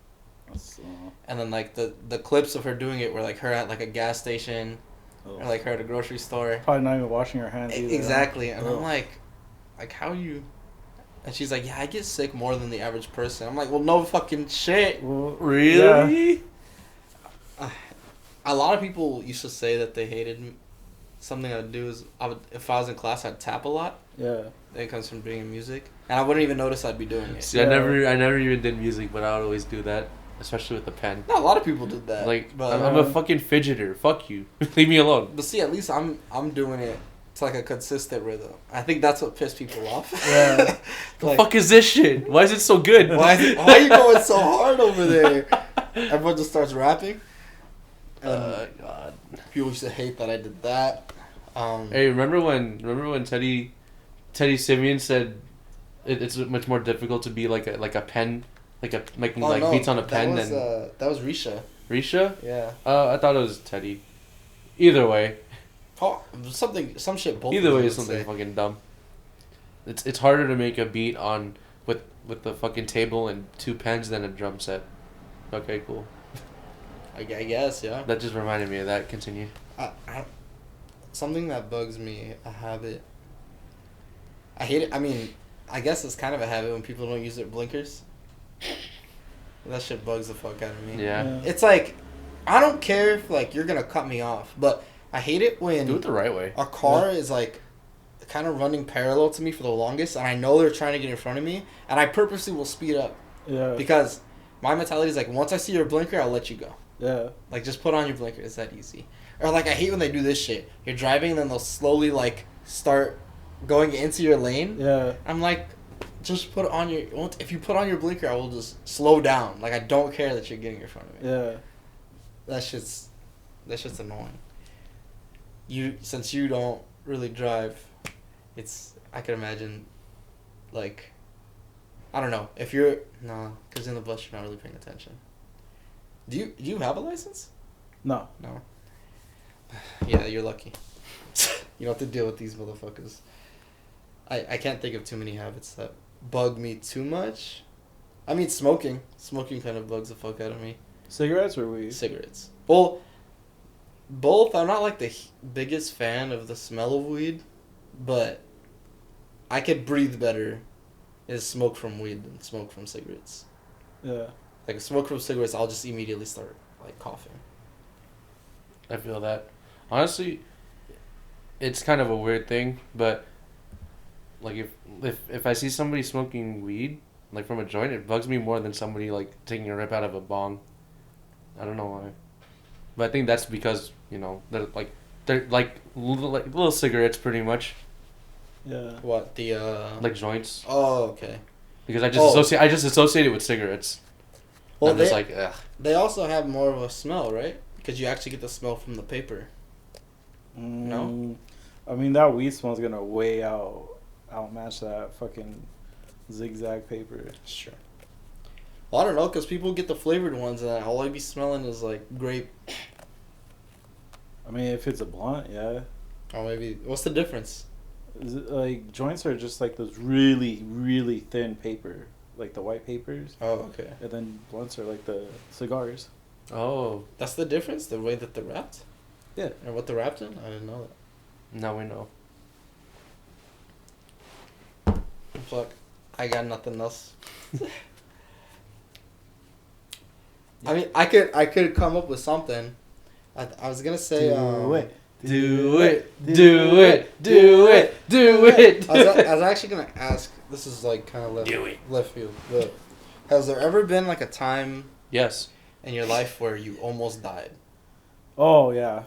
Speaker 1: That's,
Speaker 3: And then like the clips of her doing it were like her at like a gas station,
Speaker 1: oh.
Speaker 3: or like her at a grocery store.
Speaker 1: Probably not even washing your hands either.
Speaker 3: Exactly, and
Speaker 1: Ugh.
Speaker 3: I'm like how you? And she's like, yeah, I get sick more than the average person. I'm like, well, no fucking shit.
Speaker 1: Well,
Speaker 2: Really?
Speaker 3: A lot of people used to say that they hated me. Something I'd do is if I was in class, I'd tap a lot.
Speaker 1: Yeah.
Speaker 3: That comes from being in music, and I wouldn't even notice I'd be doing it.
Speaker 2: See,
Speaker 1: Yeah.
Speaker 2: I never even did music, but I would always do that, especially with the pen.
Speaker 3: No, a lot of people did that.
Speaker 2: Like,
Speaker 3: but
Speaker 2: I'm a fucking fidgeter. Fuck you. Leave me alone.
Speaker 3: but see, at least I'm doing it. It's like a consistent rhythm. I think that's what pissed people off.
Speaker 1: Yeah.
Speaker 2: The
Speaker 3: Like,
Speaker 2: fuck is this shit? Why is it so good?
Speaker 3: why are you going so hard over there? Everyone just starts rapping. And
Speaker 2: God.
Speaker 3: people used to hate that I did that.
Speaker 2: Hey, remember when Teddy Simeon said it's much more difficult to be like a pen, making beats on a pen than
Speaker 3: that was Risha.
Speaker 2: Risha?
Speaker 3: Yeah.
Speaker 2: I thought it was Teddy. Either way,
Speaker 3: Some shit. Both
Speaker 2: either
Speaker 3: of them
Speaker 2: way
Speaker 3: would
Speaker 2: is something
Speaker 3: say.
Speaker 2: fucking dumb. It's harder to make a beat on with the fucking table and two pens than a drum set. Okay, cool.
Speaker 3: I guess, yeah.
Speaker 2: That just reminded me of that. Continue.
Speaker 3: Something that bugs me, a habit. I hate it. I mean, I guess it's kind of a habit when people don't use their blinkers. That shit bugs the fuck out of me.
Speaker 2: Yeah.
Speaker 3: It's like, I don't care if like you're gonna cut me off, but I hate it when
Speaker 2: Do it the right way.
Speaker 3: a car is like kind of running parallel to me for the longest, and I know they're trying to get in front of me, and I purposely will speed up
Speaker 1: Yeah.
Speaker 3: because my mentality is like, once I see your blinker, I'll let you go.
Speaker 1: Yeah.
Speaker 3: Like, just put on your blinker. It's that easy. Or, like, I hate when they do this shit. You're driving, and then they'll slowly, like, start going into your lane.
Speaker 1: Yeah.
Speaker 3: I'm like, just put on your... If you put on your blinker, I will just slow down. Like, I don't care that you're getting in front of me.
Speaker 1: Yeah.
Speaker 3: That shit's annoying. Since you don't really drive, I can imagine, like... I don't know. If you're... No, because in the bus, you're not really paying attention. Do you have a license?
Speaker 1: No.
Speaker 3: No. Yeah, you're lucky. You don't have to deal with these motherfuckers. I can't think of too many habits that bug me too much. I mean, smoking. Smoking kind of bugs the fuck out of me.
Speaker 1: Cigarettes or weed?
Speaker 3: Cigarettes. Well, both. I'm not like the biggest fan of the smell of weed, but I could breathe better is smoke from weed than smoke from cigarettes.
Speaker 1: Yeah.
Speaker 3: Like, smoke from cigarettes, I'll just immediately start, like, coughing.
Speaker 2: I feel that. Honestly, it's kind of a weird thing, but like if I see somebody smoking weed, like from a joint, it bugs me more than somebody like taking a rip out of a bong. I don't know why. But I think that's because, they're like little cigarettes pretty much.
Speaker 1: Yeah.
Speaker 3: What, the,
Speaker 2: Like joints.
Speaker 3: Oh, okay.
Speaker 2: Because I
Speaker 3: Oh.
Speaker 2: just associate it with cigarettes.
Speaker 3: Well,
Speaker 2: I'm just like, ugh.
Speaker 3: they also have more of a smell, right? Because you actually get the smell from the paper. No?
Speaker 1: I mean, that weed smell's gonna outmatch that fucking zigzag paper.
Speaker 3: Sure. Well, I don't know, because people get the flavored ones, and all I be smelling is, like, grape.
Speaker 1: I mean, if it's a blunt, yeah.
Speaker 3: Or maybe, what's the difference?
Speaker 1: Is it, like, joints are just like those really, really thin paper, like the white papers.
Speaker 3: Oh, okay.
Speaker 1: And then blunts are like the cigars.
Speaker 2: Oh,
Speaker 3: That's the difference? The way that they're wrapped?
Speaker 1: Yeah.
Speaker 3: And what they're wrapped in? I didn't know
Speaker 2: now we know.
Speaker 3: that. Fuck. I got nothing else. I mean, I could come up with something. I was gonna say.
Speaker 2: Do it, do it, do it, do it.
Speaker 3: I was actually gonna ask. This is like kind of
Speaker 2: Do it.
Speaker 3: left field. But has there ever been like a time
Speaker 2: Yes.
Speaker 3: in your life where you almost died?
Speaker 1: Oh yeah,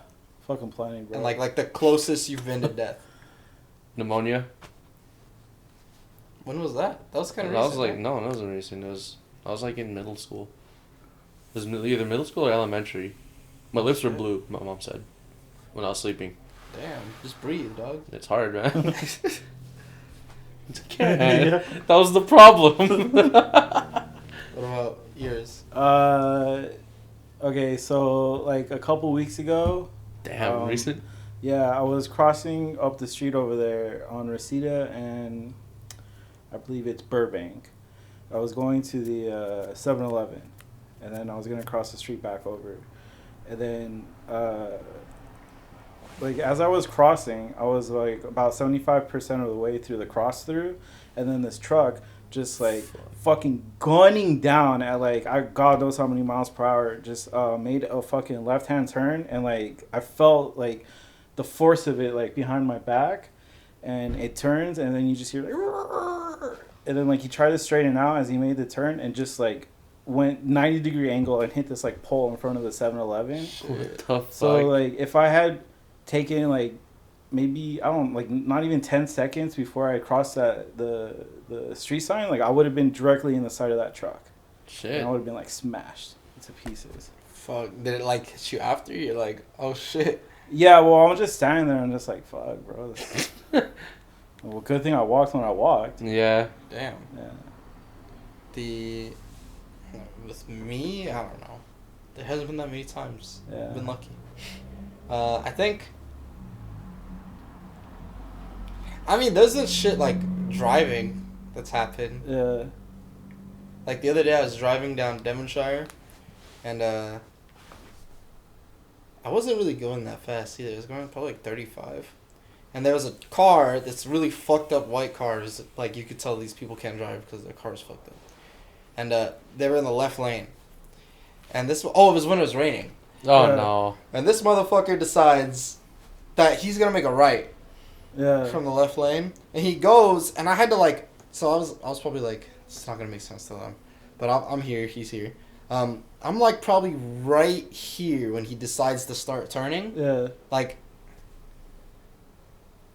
Speaker 1: fucking plenty, bro.
Speaker 3: And like the closest you've been to death.
Speaker 2: Pneumonia.
Speaker 3: When was that? That was kind of
Speaker 2: I
Speaker 3: recent.
Speaker 2: was like,
Speaker 3: right?
Speaker 2: no, that wasn't recent. I was like in middle school. It was either middle school or elementary. My lips were blue. My mom said, when I was sleeping.
Speaker 3: Damn, just breathe, dog.
Speaker 2: It's hard, man. It's okay. That was the problem.
Speaker 3: What about yours?
Speaker 1: Okay, so like a couple weeks ago,
Speaker 2: Damn, recent.
Speaker 1: yeah, I was crossing up the street over there on Reseda and I believe it's Burbank. I was going to the 7-Eleven, and then I was gonna cross the street back over, and then like as I was crossing, I was like about 75% of the way through the cross through, and then this truck just like fucking gunning down at like God knows how many miles per hour, just made a fucking left hand turn, and like I felt like the force of it like behind my back, and it turns, and then you just hear like, and then like he tried to straighten out as he made the turn, and just like went 90-degree angle and hit this like pole in front of the 7-Eleven.
Speaker 2: What the fuck?
Speaker 1: So like if I had taken like maybe I don't like not even 10 seconds before I crossed that the street sign, like I would have been directly in the side of that truck.
Speaker 2: Shit.
Speaker 1: And I would have been like smashed into pieces.
Speaker 3: Fuck. Did it like hit you after? You're like, oh shit.
Speaker 1: Yeah, well, I'm just standing there and just like, fuck, bro. Well, good thing I walked when I walked.
Speaker 2: Yeah.
Speaker 3: Damn.
Speaker 1: Yeah.
Speaker 3: With me, I don't know. There hasn't been that many times.
Speaker 1: Yeah.
Speaker 3: I've been lucky. I think. I mean, there's this shit like driving that's happened.
Speaker 1: Yeah.
Speaker 3: Like the other day, I was driving down Devonshire, and I wasn't really going that fast either. I was going probably like 35. And there was a car that's really fucked up white cars. Like, you could tell these people can't drive because their car's fucked up. And they were in the left lane. And this... Oh, it was when it was raining.
Speaker 2: Oh,
Speaker 1: Yeah.
Speaker 2: no.
Speaker 3: And this motherfucker decides that he's going to make a right
Speaker 1: Yeah.
Speaker 3: from the left lane. And he goes, and I had to, like... So I was probably like, it's not going to make sense to them. But I'm here, he's here. I'm, like, probably right here when he decides to start turning.
Speaker 1: Yeah.
Speaker 3: Like...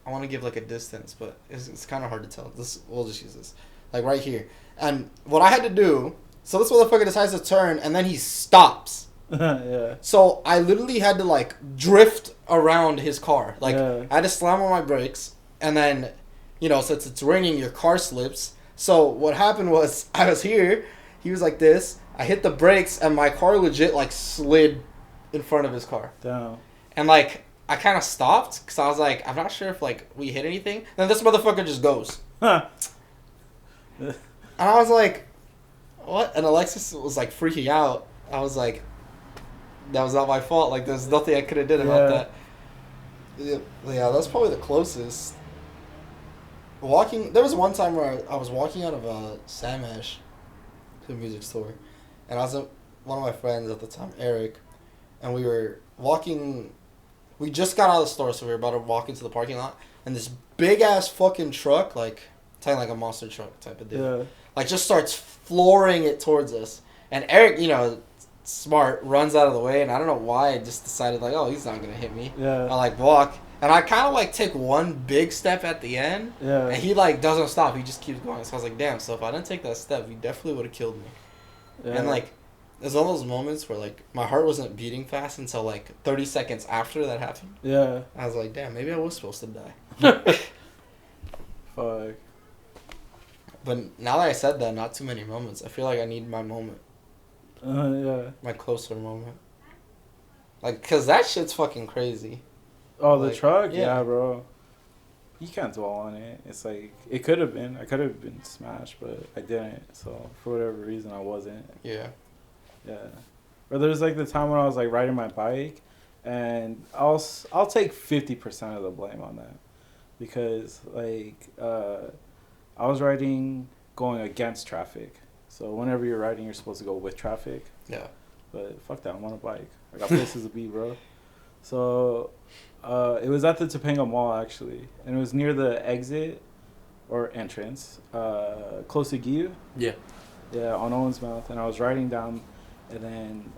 Speaker 3: I want to give like a distance, but it's kind of hard to tell. We'll just use this, like right here. And what I had to do, so this motherfucker decides to turn, and then he stops.
Speaker 1: Yeah.
Speaker 3: So I literally had to like drift around his car. Like
Speaker 1: Yeah.
Speaker 3: I had to slam on my brakes, and then, you know, since it's raining, your car slips. So what happened was I was here, he was like this. I hit the brakes, and my car legit like slid in front of his car.
Speaker 1: Down.
Speaker 3: And like. I kind of stopped because I was like, I'm not sure if like we hit anything. Then this motherfucker just goes,
Speaker 1: Huh.
Speaker 3: and I was like, what? And Alexis was like freaking out. I was like, that was not my fault. Like, there's nothing I could have did about that. Yeah, that's probably the closest. There was one time where I was walking out of Sam Ash to a music store, and I was with one of my friends at the time, Eric, and we were walking. We just got out of the store, so we were about to walk into the parking lot, and this big ass fucking truck, like like a monster truck type of deal,
Speaker 1: Yeah.
Speaker 3: like just starts flooring it towards us. And Eric, you know, smart, runs out of the way, and I don't know why I just decided like, oh, he's not gonna hit me.
Speaker 1: Yeah.
Speaker 3: I like walk, and I kind of like take one big step at the end,
Speaker 1: Yeah.
Speaker 3: and he like doesn't stop. He just keeps going. So I was like, damn. So if I didn't take that step, he definitely would have killed me.
Speaker 1: Yeah.
Speaker 3: And like. There's all those moments where, like, my heart wasn't beating fast until, like, 30 seconds after that happened.
Speaker 1: Yeah.
Speaker 3: I was like, damn, maybe I was supposed to die.
Speaker 1: Fuck.
Speaker 3: But now that I said that, not too many moments. I feel like I need my moment.
Speaker 1: Yeah.
Speaker 3: My closer moment. Like, because that shit's fucking crazy.
Speaker 1: Oh, the
Speaker 3: Like,
Speaker 1: truck?
Speaker 3: yeah.
Speaker 1: Yeah, bro. You can't dwell on it. It's like, it could have been. I could have been smashed, but I didn't. So, for whatever reason, I wasn't.
Speaker 3: Yeah.
Speaker 1: Yeah. Or there's like the time when I was like riding my bike, and I'll take 50% of the blame on that, because like I was riding going against traffic. So whenever you're riding, you're supposed to go with traffic.
Speaker 3: Yeah.
Speaker 1: But fuck that, I'm on a bike. I got places to be, bro. So it was at the Topanga Mall actually, and it was near the exit or entrance, close to Giu.
Speaker 2: Yeah.
Speaker 1: Yeah, on Owens Mouth, and I was riding down. And then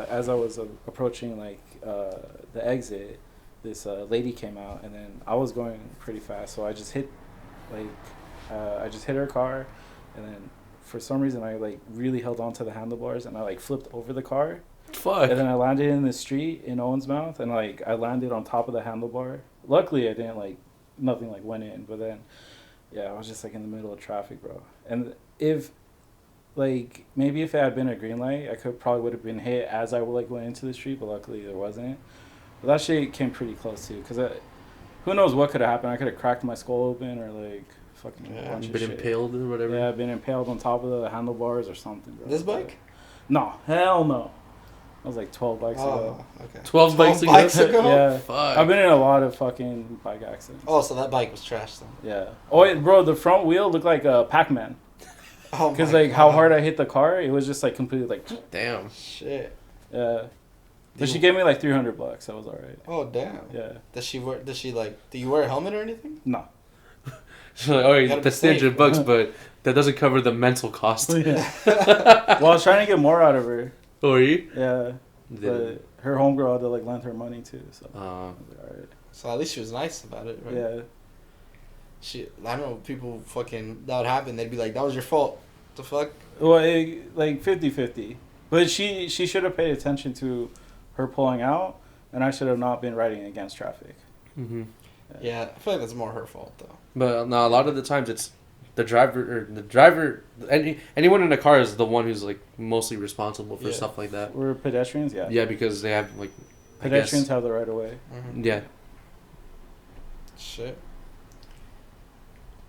Speaker 1: as I was approaching like the exit, this lady came out, and then I was going pretty fast, so I just hit her car, and then for some reason I like really held on to the handlebars, and I like flipped over the car,
Speaker 2: Fuck.
Speaker 1: and then I landed in the street in Owensmouth, and like I landed on top of the handlebar. Luckily, I didn't like nothing like went in, but then yeah, I was just like in the middle of traffic, bro. And if like maybe if it had been a green light, I would have been hit as I like went into the street, but luckily there wasn't. But that shit came pretty close too, cause who knows what could have happened? I could have cracked my skull open or like fucking a bunch of
Speaker 2: Been
Speaker 1: shit.
Speaker 2: impaled or whatever.
Speaker 1: Yeah, been impaled on top of the handlebars or something, bro.
Speaker 3: This bike?
Speaker 1: No, hell no. That was like 12 bikes ago.
Speaker 3: Oh, okay.
Speaker 2: 12 bikes ago?
Speaker 3: bikes ago?
Speaker 1: Yeah.
Speaker 2: Fuck.
Speaker 1: I've been in a lot of fucking bike accidents.
Speaker 3: Oh, so that bike was trash then.
Speaker 1: Yeah. Oh, wait, bro, the front wheel looked like a Pac-Man.
Speaker 3: Oh,
Speaker 1: Because,
Speaker 3: my
Speaker 1: like, how
Speaker 3: God.
Speaker 1: hard I hit the car, it was just, like, completely, like,
Speaker 2: Damn.
Speaker 3: Shit.
Speaker 1: yeah. But she gave me, like, $300. That was all right.
Speaker 3: Oh, damn.
Speaker 1: Yeah.
Speaker 3: Does she do you wear a helmet or anything?
Speaker 1: No.
Speaker 2: So like, all
Speaker 3: You gotta
Speaker 2: right,
Speaker 3: be
Speaker 2: that's $300 bucks,
Speaker 1: safe.
Speaker 2: but that doesn't cover the mental cost.
Speaker 1: Yeah. Well, I was trying to get more out of her.
Speaker 2: Oh, are you?
Speaker 1: Yeah. But her homegirl had to, like, lend her money, too. So, I was like, all right.
Speaker 3: So at least she was nice about it, right?
Speaker 1: Yeah.
Speaker 3: I don't know, people fucking, that would happen. They'd be like, that was your fault. The fuck?
Speaker 1: Well, like 50-50. But she should have paid attention to her pulling out, and I should have not been riding against traffic.
Speaker 2: Mm-hmm.
Speaker 3: Yeah, I feel like that's more her fault, though.
Speaker 2: But no, a lot of the times it's the driver. Anyone in the car is the one who's like mostly responsible for
Speaker 3: Yeah.
Speaker 2: stuff like that.
Speaker 1: We're pedestrians, yeah.
Speaker 2: Yeah, because they have like I
Speaker 1: Pedestrians
Speaker 2: guess-
Speaker 1: have the right of way.
Speaker 3: Mm-hmm.
Speaker 2: Yeah.
Speaker 3: Shit.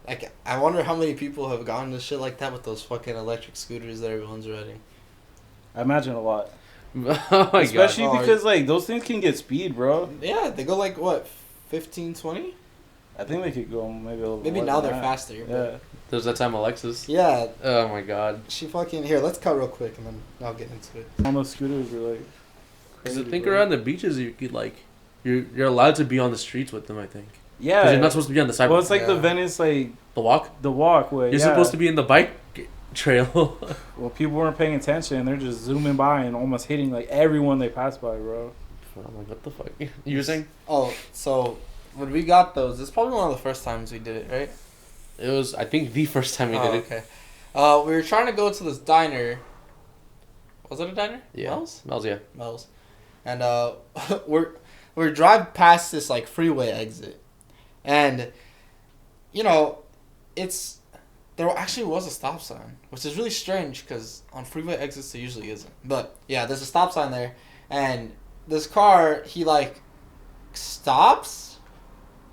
Speaker 3: Like, I wonder how many people have gotten to shit like that with those fucking electric scooters that everyone's riding.
Speaker 1: I imagine a lot.
Speaker 2: Oh my
Speaker 1: Especially
Speaker 3: Oh,
Speaker 1: because, like, those things can get speed, bro.
Speaker 3: Yeah, they go like, what, 15, 20?
Speaker 1: I think they could go maybe a little
Speaker 3: Maybe
Speaker 1: more
Speaker 3: now
Speaker 1: than
Speaker 3: they're
Speaker 1: that.
Speaker 3: faster.
Speaker 1: Yeah.
Speaker 3: But
Speaker 2: There's that time Alexis.
Speaker 3: yeah,
Speaker 2: Oh my god.
Speaker 3: she fucking... Here, let's cut real quick and then I'll get into it.
Speaker 1: On those scooters were, like,
Speaker 2: Because
Speaker 1: crazy,
Speaker 2: I think
Speaker 1: bro.
Speaker 2: around the beaches you could like you're allowed to be on the streets with them. I think.
Speaker 1: Yeah.
Speaker 2: Because you're not supposed to be on the sidewalk.
Speaker 1: Well, it's like the
Speaker 3: Yeah.
Speaker 1: Venice, like,
Speaker 2: The walk.
Speaker 1: the walkway.
Speaker 2: You're
Speaker 1: yeah.
Speaker 2: supposed to be in the bike trail.
Speaker 1: Well, people weren't paying attention. They're just zooming by and almost hitting, like, everyone they pass by, bro.
Speaker 2: I'm like, what the fuck? You were saying?
Speaker 3: Oh, so when we got those, it's probably one of the first times we did it, right?
Speaker 2: It was, I think, the first time we did it.
Speaker 3: Okay. We were trying to go to this diner. Was it a diner?
Speaker 2: Yeah.
Speaker 3: Mel's?
Speaker 2: Mel's, yeah.
Speaker 3: Mel's. And we're driving past this like freeway exit, and you know, there actually was a stop sign, which is really strange because on freeway exits there usually isn't. But yeah, there's a stop sign there, and this car, he like stops,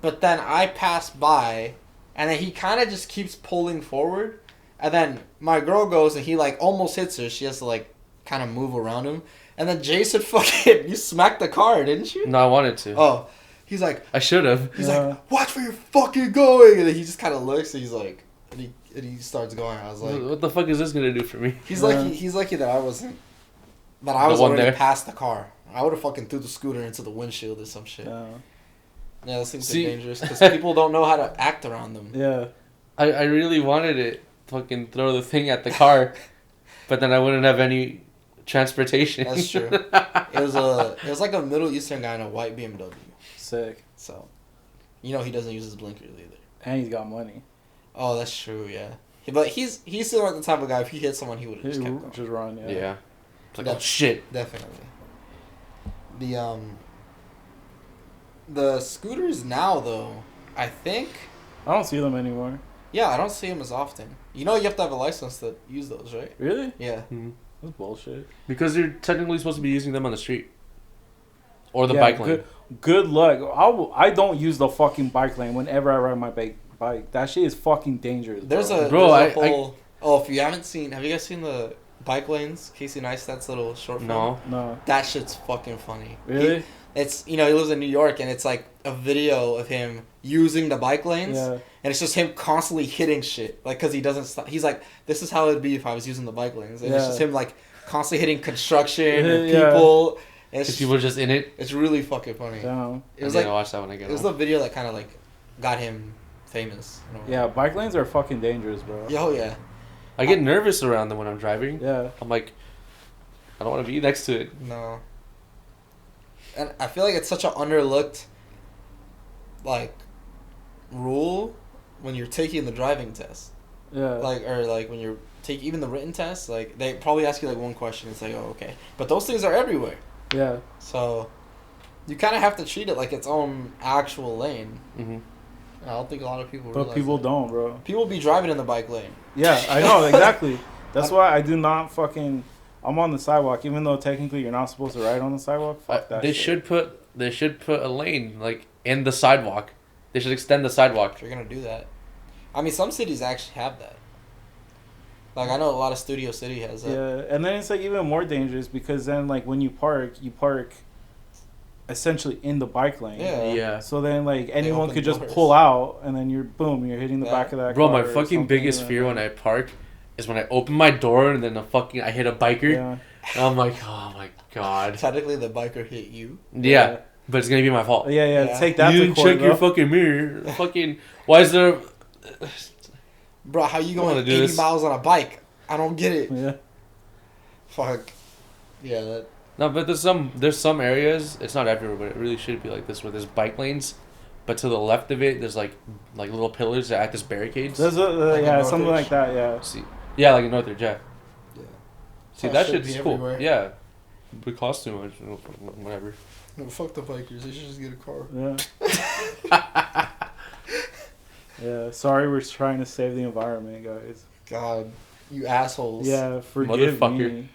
Speaker 3: but then I pass by, and then he kind of just keeps pulling forward, and then my girl goes and he like almost hits her. She has to like kind of move around him, and then Jason fucking, you smacked the car, didn't you?
Speaker 2: No, I wanted to.
Speaker 3: Oh, he's like,
Speaker 2: I should have.
Speaker 3: he's
Speaker 1: Yeah.
Speaker 3: like, watch where you're fucking going, and then he just kind of looks, and he's like, and he starts going. I was like,
Speaker 2: What the fuck is this gonna do for me?
Speaker 3: he's
Speaker 1: Yeah.
Speaker 3: lucky. He's lucky that I wasn't. That I
Speaker 2: The
Speaker 3: was
Speaker 2: one
Speaker 3: already
Speaker 2: there?
Speaker 3: past the car. I would have fucking threw the scooter into the windshield or some shit.
Speaker 1: Yeah.
Speaker 3: Yeah, those things
Speaker 2: See-
Speaker 3: are dangerous because people don't know how to act around them.
Speaker 1: Yeah.
Speaker 2: I really wanted to fucking throw the thing at the car, but then I wouldn't have any transportation.
Speaker 3: That's true. It was like a Middle Eastern guy in a white BMW.
Speaker 1: Sick.
Speaker 3: So, you know he doesn't use his blinkers either.
Speaker 1: And he's got money.
Speaker 3: Oh, that's true. Yeah, but he's still not the type of guy. If he hit someone, he would have just
Speaker 1: He
Speaker 3: kept going.
Speaker 1: just run, yeah.
Speaker 2: Yeah. It's like,
Speaker 3: That-
Speaker 2: oh shit.
Speaker 3: Definitely. The scooters now though, I think.
Speaker 1: I don't see them anymore.
Speaker 3: Yeah, I don't see them as often. You know, you have to have a license to use those, right?
Speaker 1: Really?
Speaker 3: Yeah.
Speaker 1: That's bullshit.
Speaker 2: Because you're technically supposed to be using them on the street. Or the
Speaker 1: Yeah,
Speaker 2: bike lane.
Speaker 1: Good luck. I don't use the fucking bike lane whenever I ride my bike. That shit is fucking dangerous.
Speaker 3: There's
Speaker 1: bro.
Speaker 3: a
Speaker 2: Bro,
Speaker 3: there's a
Speaker 2: I-
Speaker 3: whole. Oh, if you haven't seen, have you guys seen the bike lanes? Casey Neistat's little short film.
Speaker 2: No.
Speaker 1: No.
Speaker 3: That shit's fucking funny.
Speaker 1: Really?
Speaker 3: It's he lives in New York, and it's like a video of him using the bike lanes,
Speaker 1: Yeah.
Speaker 3: and it's just him constantly hitting shit, like because he doesn't stop. He's like, this is how it'd be if I was using the bike lanes, and it's
Speaker 1: Yeah.
Speaker 3: just him like constantly hitting construction or
Speaker 1: Yeah.
Speaker 3: people. And
Speaker 2: Because
Speaker 3: it's
Speaker 2: people are just in it.
Speaker 3: it's really fucking funny.
Speaker 1: Damn.
Speaker 3: It was
Speaker 2: I
Speaker 3: like
Speaker 2: watch that when I get
Speaker 3: it was
Speaker 2: home.
Speaker 3: the video that kind of like got him famous. in a way.
Speaker 1: Yeah, bike lanes are fucking dangerous, bro.
Speaker 3: Yeah, oh yeah.
Speaker 2: I get nervous around them when I'm driving.
Speaker 1: Yeah.
Speaker 2: I'm like, I don't want to be next to it.
Speaker 3: No. And I feel like it's such an underlooked, like, rule when you're taking the driving test.
Speaker 1: Yeah.
Speaker 3: Like, or like when you're taking even the written test, like they probably ask you like one question. It's like, oh, okay, but those things are everywhere.
Speaker 1: Yeah.
Speaker 3: So you kind of have to treat it like its own actual lane.
Speaker 2: Mm-hmm.
Speaker 3: And I don't think a lot of people.
Speaker 1: But
Speaker 3: realize
Speaker 1: people
Speaker 3: that.
Speaker 1: don't, bro.
Speaker 3: People be driving in the bike lane.
Speaker 1: Yeah, I know exactly. That's why I do not fucking. I'm on the sidewalk, even though technically you're not supposed to ride on the sidewalk. Fuck that.
Speaker 2: They
Speaker 1: shit.
Speaker 2: should put a lane like in the sidewalk. They should extend the sidewalk.
Speaker 3: If you're gonna do that, I mean, some cities actually have that. Like I know a lot of Studio City has that.
Speaker 1: Yeah, and then it's like even more dangerous because then like when you park essentially in the bike lane.
Speaker 3: Yeah.
Speaker 2: Yeah.
Speaker 1: So then like anyone
Speaker 3: open
Speaker 1: could just
Speaker 3: doors.
Speaker 1: pull out and then you're hitting the
Speaker 3: Yeah.
Speaker 1: back of that
Speaker 2: Bro,
Speaker 1: car.
Speaker 2: my
Speaker 1: or
Speaker 2: fucking
Speaker 1: something,
Speaker 2: biggest
Speaker 1: and
Speaker 2: fear
Speaker 1: then-
Speaker 2: when I park is when I open my door and then I hit a biker.
Speaker 1: Yeah.
Speaker 2: And I'm like, oh my god.
Speaker 3: Technically, the biker hit you.
Speaker 2: Yeah, but it's gonna be my fault.
Speaker 1: Yeah.
Speaker 3: Yeah.
Speaker 1: Take that
Speaker 2: You
Speaker 1: to
Speaker 2: didn't
Speaker 1: court,
Speaker 2: check your
Speaker 1: bro.
Speaker 2: fucking mirror. Fucking, why is there?
Speaker 3: Bro, how you
Speaker 2: I wanna
Speaker 3: going
Speaker 2: do
Speaker 3: 80
Speaker 2: this.
Speaker 3: miles on a bike? I don't get it.
Speaker 1: Yeah.
Speaker 3: Fuck. Yeah, that.
Speaker 2: No, but there's some areas. It's not everywhere, but it really should be like this, where there's bike lanes, but to the left of it, there's like little pillars that act as barricades.
Speaker 1: There's
Speaker 3: Like in
Speaker 1: yeah, something
Speaker 3: Northridge?
Speaker 1: like that. Yeah.
Speaker 2: See, yeah, like in Northridge, yeah.
Speaker 3: Yeah.
Speaker 2: See,
Speaker 3: That
Speaker 2: that
Speaker 3: should
Speaker 2: shit's
Speaker 3: be
Speaker 2: cool.
Speaker 3: everywhere.
Speaker 2: Yeah, but it costs too much. Whatever.
Speaker 3: No, fuck the bikers. They should just get a car.
Speaker 1: Yeah. Yeah. Sorry, we're trying to save the environment, guys.
Speaker 3: God, you assholes.
Speaker 1: Yeah, forgive
Speaker 2: Motherfucker.
Speaker 1: me.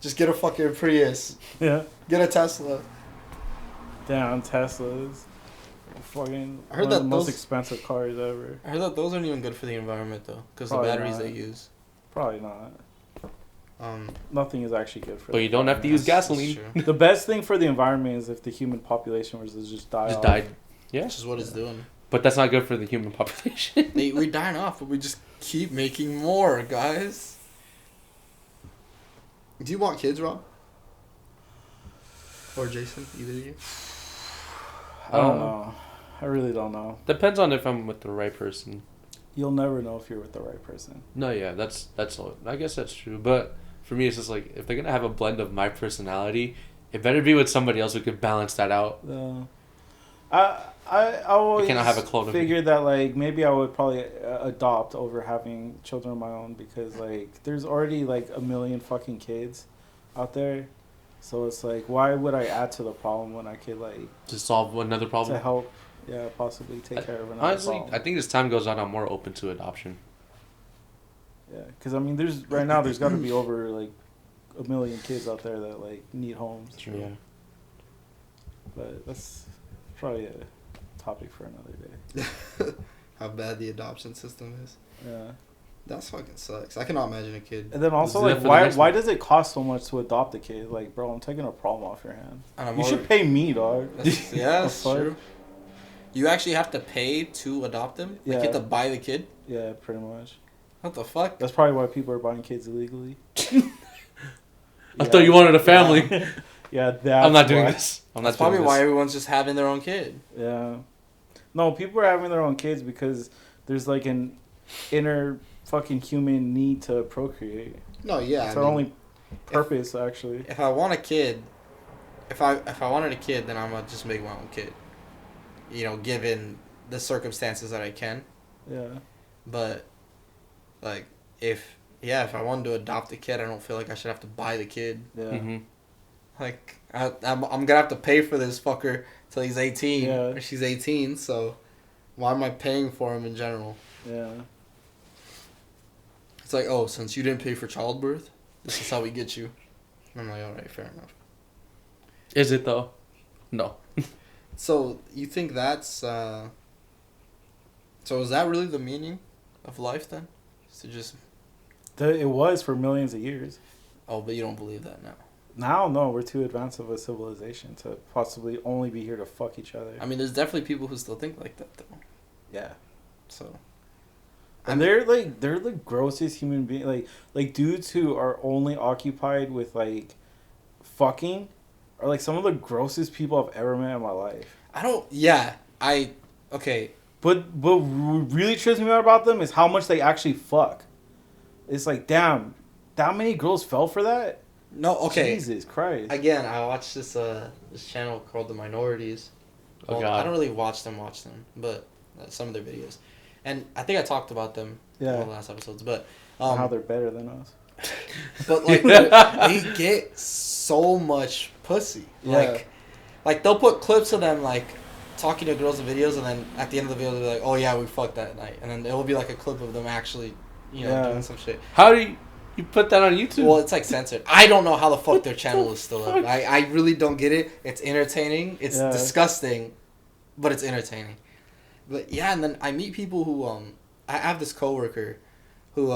Speaker 3: Just get a fucking Prius.
Speaker 1: Yeah.
Speaker 3: Get a Tesla.
Speaker 1: Damn, Teslas. Fucking
Speaker 3: I heard
Speaker 1: one of
Speaker 3: that
Speaker 1: the most
Speaker 3: those-
Speaker 1: expensive cars ever.
Speaker 3: I heard that those aren't even good for the environment though, because the
Speaker 1: Probably
Speaker 3: batteries
Speaker 1: not.
Speaker 3: they use.
Speaker 1: Probably not. Nothing is actually good for
Speaker 2: But
Speaker 1: the
Speaker 2: you don't have to
Speaker 1: environment.
Speaker 2: use
Speaker 3: That's
Speaker 2: gasoline.
Speaker 3: true.
Speaker 1: The best thing for the environment is if the human population was to just die
Speaker 2: Just
Speaker 1: off.
Speaker 2: died. Yeah,
Speaker 3: Which is what it's doing.
Speaker 2: but that's not good for the human population.
Speaker 3: We're dying off, but we just keep making more, guys. Do you want kids, Rob? Or Jason? Either of you?
Speaker 1: I don't know. I really don't know.
Speaker 2: Depends on if I'm with the right person.
Speaker 1: You'll never know if you're with the right person.
Speaker 2: No, yeah, that's all. I guess that's true. But for me, it's just like if they're gonna have a blend of my personality, it better be with somebody else who could balance that out.
Speaker 1: I always
Speaker 2: cannot have a clone of me.
Speaker 1: figured that like maybe I would probably adopt over having children of my own because like there's already like a million fucking kids out there, so it's like why would I add to the problem when I could like
Speaker 2: To solve another problem.
Speaker 1: to help possibly take care of another
Speaker 2: Honestly,
Speaker 1: problem.
Speaker 2: I think as time goes on, I'm more open to adoption.
Speaker 1: Yeah, because I mean there's right now there's got to be over like a million kids out there that like need homes.
Speaker 2: Yeah.
Speaker 1: But that's probably a topic for another day.
Speaker 3: How bad the adoption system is.
Speaker 1: Yeah.
Speaker 3: That fucking sucks. I cannot imagine a kid.
Speaker 1: And then also,
Speaker 2: Let's do that
Speaker 1: like,
Speaker 2: for the
Speaker 1: why
Speaker 2: next
Speaker 1: why
Speaker 2: one.
Speaker 1: does it cost so much to adopt a kid? Like, bro, I'm taking a problem off your hand.
Speaker 3: And I'm
Speaker 1: You should
Speaker 3: already-
Speaker 1: pay me, dog.
Speaker 3: Yeah, that's
Speaker 1: The fuck?
Speaker 3: true. You actually have to pay to adopt them? Like, you
Speaker 1: Yeah.
Speaker 3: have to buy the kid?
Speaker 1: Yeah, pretty much.
Speaker 3: What the fuck?
Speaker 1: That's probably why people are buying kids illegally.
Speaker 2: I thought you wanted a family.
Speaker 1: Yeah, that's
Speaker 2: I'm not doing
Speaker 1: why.
Speaker 2: this. I'm
Speaker 3: That's
Speaker 2: not doing
Speaker 3: probably
Speaker 2: this.
Speaker 3: why everyone's just having their own kid.
Speaker 1: Yeah. No, people are having their own kids because there's like an inner fucking human need to procreate.
Speaker 3: No, yeah.
Speaker 1: It's our only purpose, actually.
Speaker 3: If I want a kid, if I wanted a kid, then I'm gonna just make my own kid. You know, given the circumstances that I can.
Speaker 1: Yeah.
Speaker 3: But, like, if I wanted to adopt a kid, I don't feel like I should have to buy the kid.
Speaker 1: Yeah.
Speaker 2: Mm-hmm.
Speaker 3: Like, I'm gonna have to pay for this fucker till he's 18
Speaker 1: Yeah.
Speaker 3: or she's 18. So, why am I paying for him in general?
Speaker 1: Yeah.
Speaker 3: It's like, oh, since you didn't pay for childbirth, this is how we get you. I'm like, all right, fair enough.
Speaker 2: Is it though? No.
Speaker 3: So you think that's so is that really the meaning of life then? Is to just
Speaker 1: It was for millions of years.
Speaker 3: but you don't believe that now.
Speaker 1: Now, no, we're too advanced of a civilization to possibly only be here to fuck each other.
Speaker 3: I mean, there's definitely people who still think like that though.
Speaker 1: Yeah.
Speaker 3: So
Speaker 1: And they're the grossest human being, like dudes who are only occupied with like fucking are like some of the grossest people I've ever met in my life.
Speaker 3: Okay.
Speaker 1: But what really trips me out about them is how much they actually fuck. It's like, damn, that many girls fell for that?
Speaker 3: No, okay.
Speaker 1: Jesus Christ.
Speaker 3: Again, I watched this channel called The Minorities.
Speaker 2: Oh,
Speaker 3: Well,
Speaker 2: God.
Speaker 3: I don't really watch them, but some of their videos, and I think I talked about them in
Speaker 1: Yeah.
Speaker 3: one of the last episodes. But
Speaker 1: How they're better than us.
Speaker 3: but like they get so much pussy.
Speaker 1: Yeah.
Speaker 3: Like they'll put clips of them like talking to girls in videos, and then at the end of the video they'll be like, "Oh yeah, we fucked that night," and then it will be like a clip of them actually,
Speaker 1: Yeah.
Speaker 3: doing some shit.
Speaker 2: How do you put that on YouTube?
Speaker 3: Well, it's like censored. I don't know how the fuck their
Speaker 2: What
Speaker 3: channel
Speaker 2: the
Speaker 3: is still up.
Speaker 2: fuck?
Speaker 3: I really don't get it. It's entertaining. It's
Speaker 1: Yeah.
Speaker 3: disgusting, but it's entertaining. But yeah, and then I meet people who I have this coworker who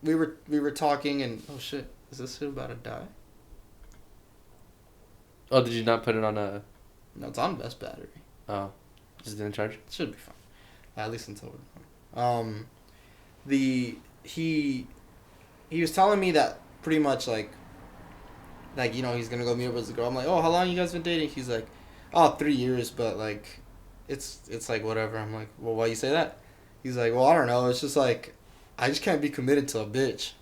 Speaker 3: we were talking and oh shit, is this shit about to die?
Speaker 2: Oh, did you not put it on a?
Speaker 3: No, it's on best battery.
Speaker 2: Oh, just didn't charge.
Speaker 3: It should be fine. At least until we're done. He was telling me that pretty much like he's gonna go meet up with the girl. I'm like, oh, how long you guys been dating? He's like, oh, 3 years, but like, it's like whatever. I'm like, well, why you say that? He's like, well, I don't know. It's just like, I just can't be committed to a bitch.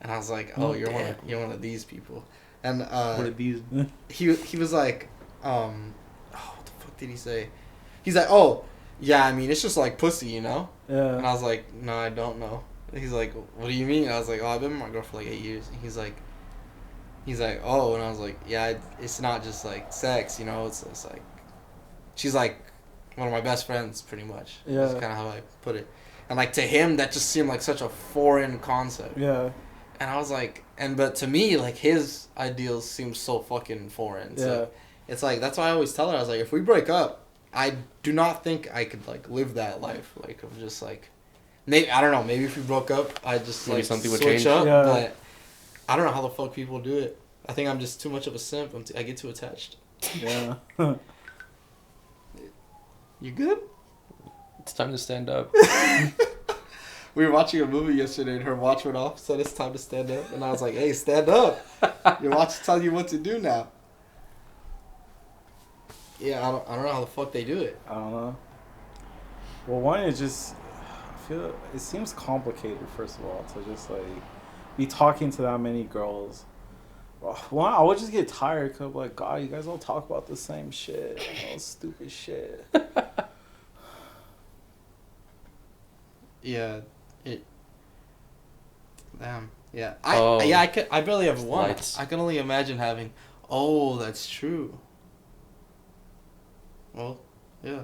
Speaker 3: And I was like, oh,
Speaker 1: Oh,
Speaker 3: you're
Speaker 1: damn.
Speaker 3: one of these people. And
Speaker 2: What are these?
Speaker 3: he was like, what the fuck did he say? He's like, oh, yeah, I mean, it's just like pussy, And
Speaker 1: Yeah.
Speaker 3: I was like, no, I don't know. He's like, what do you mean? I was like, oh, I've been with my girl for like 8 years. And he's like, oh, and I was like, yeah, it's not just like sex, it's like, she's like one of my best friends, pretty much.
Speaker 1: Yeah.
Speaker 3: That's kind of how I put it. And like to him, that just seemed like such a foreign concept.
Speaker 1: Yeah.
Speaker 3: And I was like, but to me, like his ideals seem so fucking foreign. So it's like, that's why I always tell her, I was like, if we break up, I do not think I could like live that life. Like of just like, maybe, I don't know, maybe if we broke up, I just
Speaker 2: Maybe
Speaker 3: like
Speaker 2: something would
Speaker 3: switch
Speaker 2: change.
Speaker 3: up.
Speaker 1: Yeah.
Speaker 3: But I don't know how the fuck people do it. I think I'm just too much of a simp. I get too attached.
Speaker 1: Yeah.
Speaker 3: You good?
Speaker 2: It's time to stand up.
Speaker 3: We were watching a movie yesterday and her watch went off, said it's time to stand up. And I was like, hey, stand up. Your watch is telling you what to do now. Yeah, I don't know how the fuck they do it.
Speaker 1: I don't know. Well, one is just, I feel it seems complicated. First of all, to just like be talking to that many girls. Well, I would just get tired because like, God, you guys all talk about the same shit, all stupid shit.
Speaker 3: Yeah, damn. Yeah,
Speaker 2: Oh.
Speaker 3: I barely have one.
Speaker 2: Lights.
Speaker 3: I can only imagine having. Oh, that's true. Well, yeah.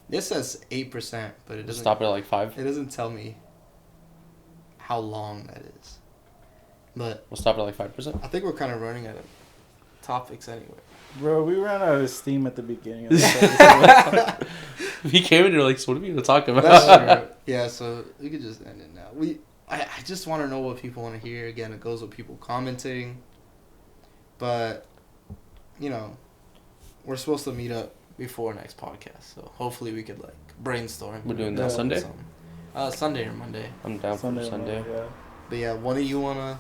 Speaker 3: This says 8%, but it doesn't.
Speaker 2: Stop it at like 5.
Speaker 3: It doesn't tell me how long that is. But
Speaker 2: We'll stop it at like 5%.
Speaker 3: I think we're kind of running out of topics anyway.
Speaker 1: Bro, we ran out of steam at the beginning of this episode.
Speaker 2: He came in and you're like, so what are we gonna talk about?
Speaker 3: That's true. Yeah, so we could just end it now. I just want to know what people want to hear. Again, it goes with people commenting. But, we're supposed to meet up before next podcast. So hopefully we could, like, brainstorm.
Speaker 2: We're doing
Speaker 1: that
Speaker 2: Sunday?
Speaker 3: Something. Sunday or Monday.
Speaker 2: I'm down for Sunday.
Speaker 1: Yeah.
Speaker 3: But yeah, one of you want to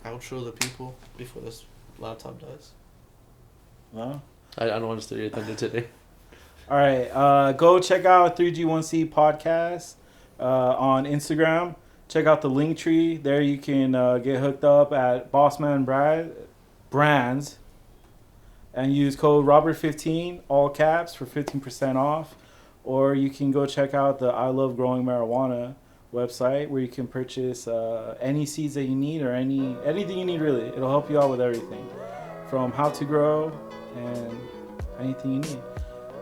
Speaker 3: outro the people before this laptop dies?
Speaker 1: No?
Speaker 2: I don't want to steal your thunder today.
Speaker 1: All right, go check out 3G1C podcast on Instagram. Check out the link tree. There you can get hooked up at Bossman Brands and use code Robert15, all caps, for 15% off. Or you can go check out the I Love Growing Marijuana website where you can purchase any seeds that you need or anything you need, really. It'll help you out with everything from how to grow and anything you need.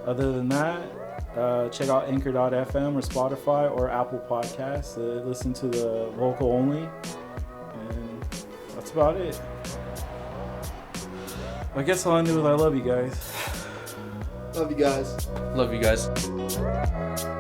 Speaker 1: Other than that, check out Anchor.fm or Spotify or Apple Podcasts. Listen to the vocal only. And that's about it. I guess I'll end it with I love you guys.
Speaker 3: Love you guys.
Speaker 2: Love you guys.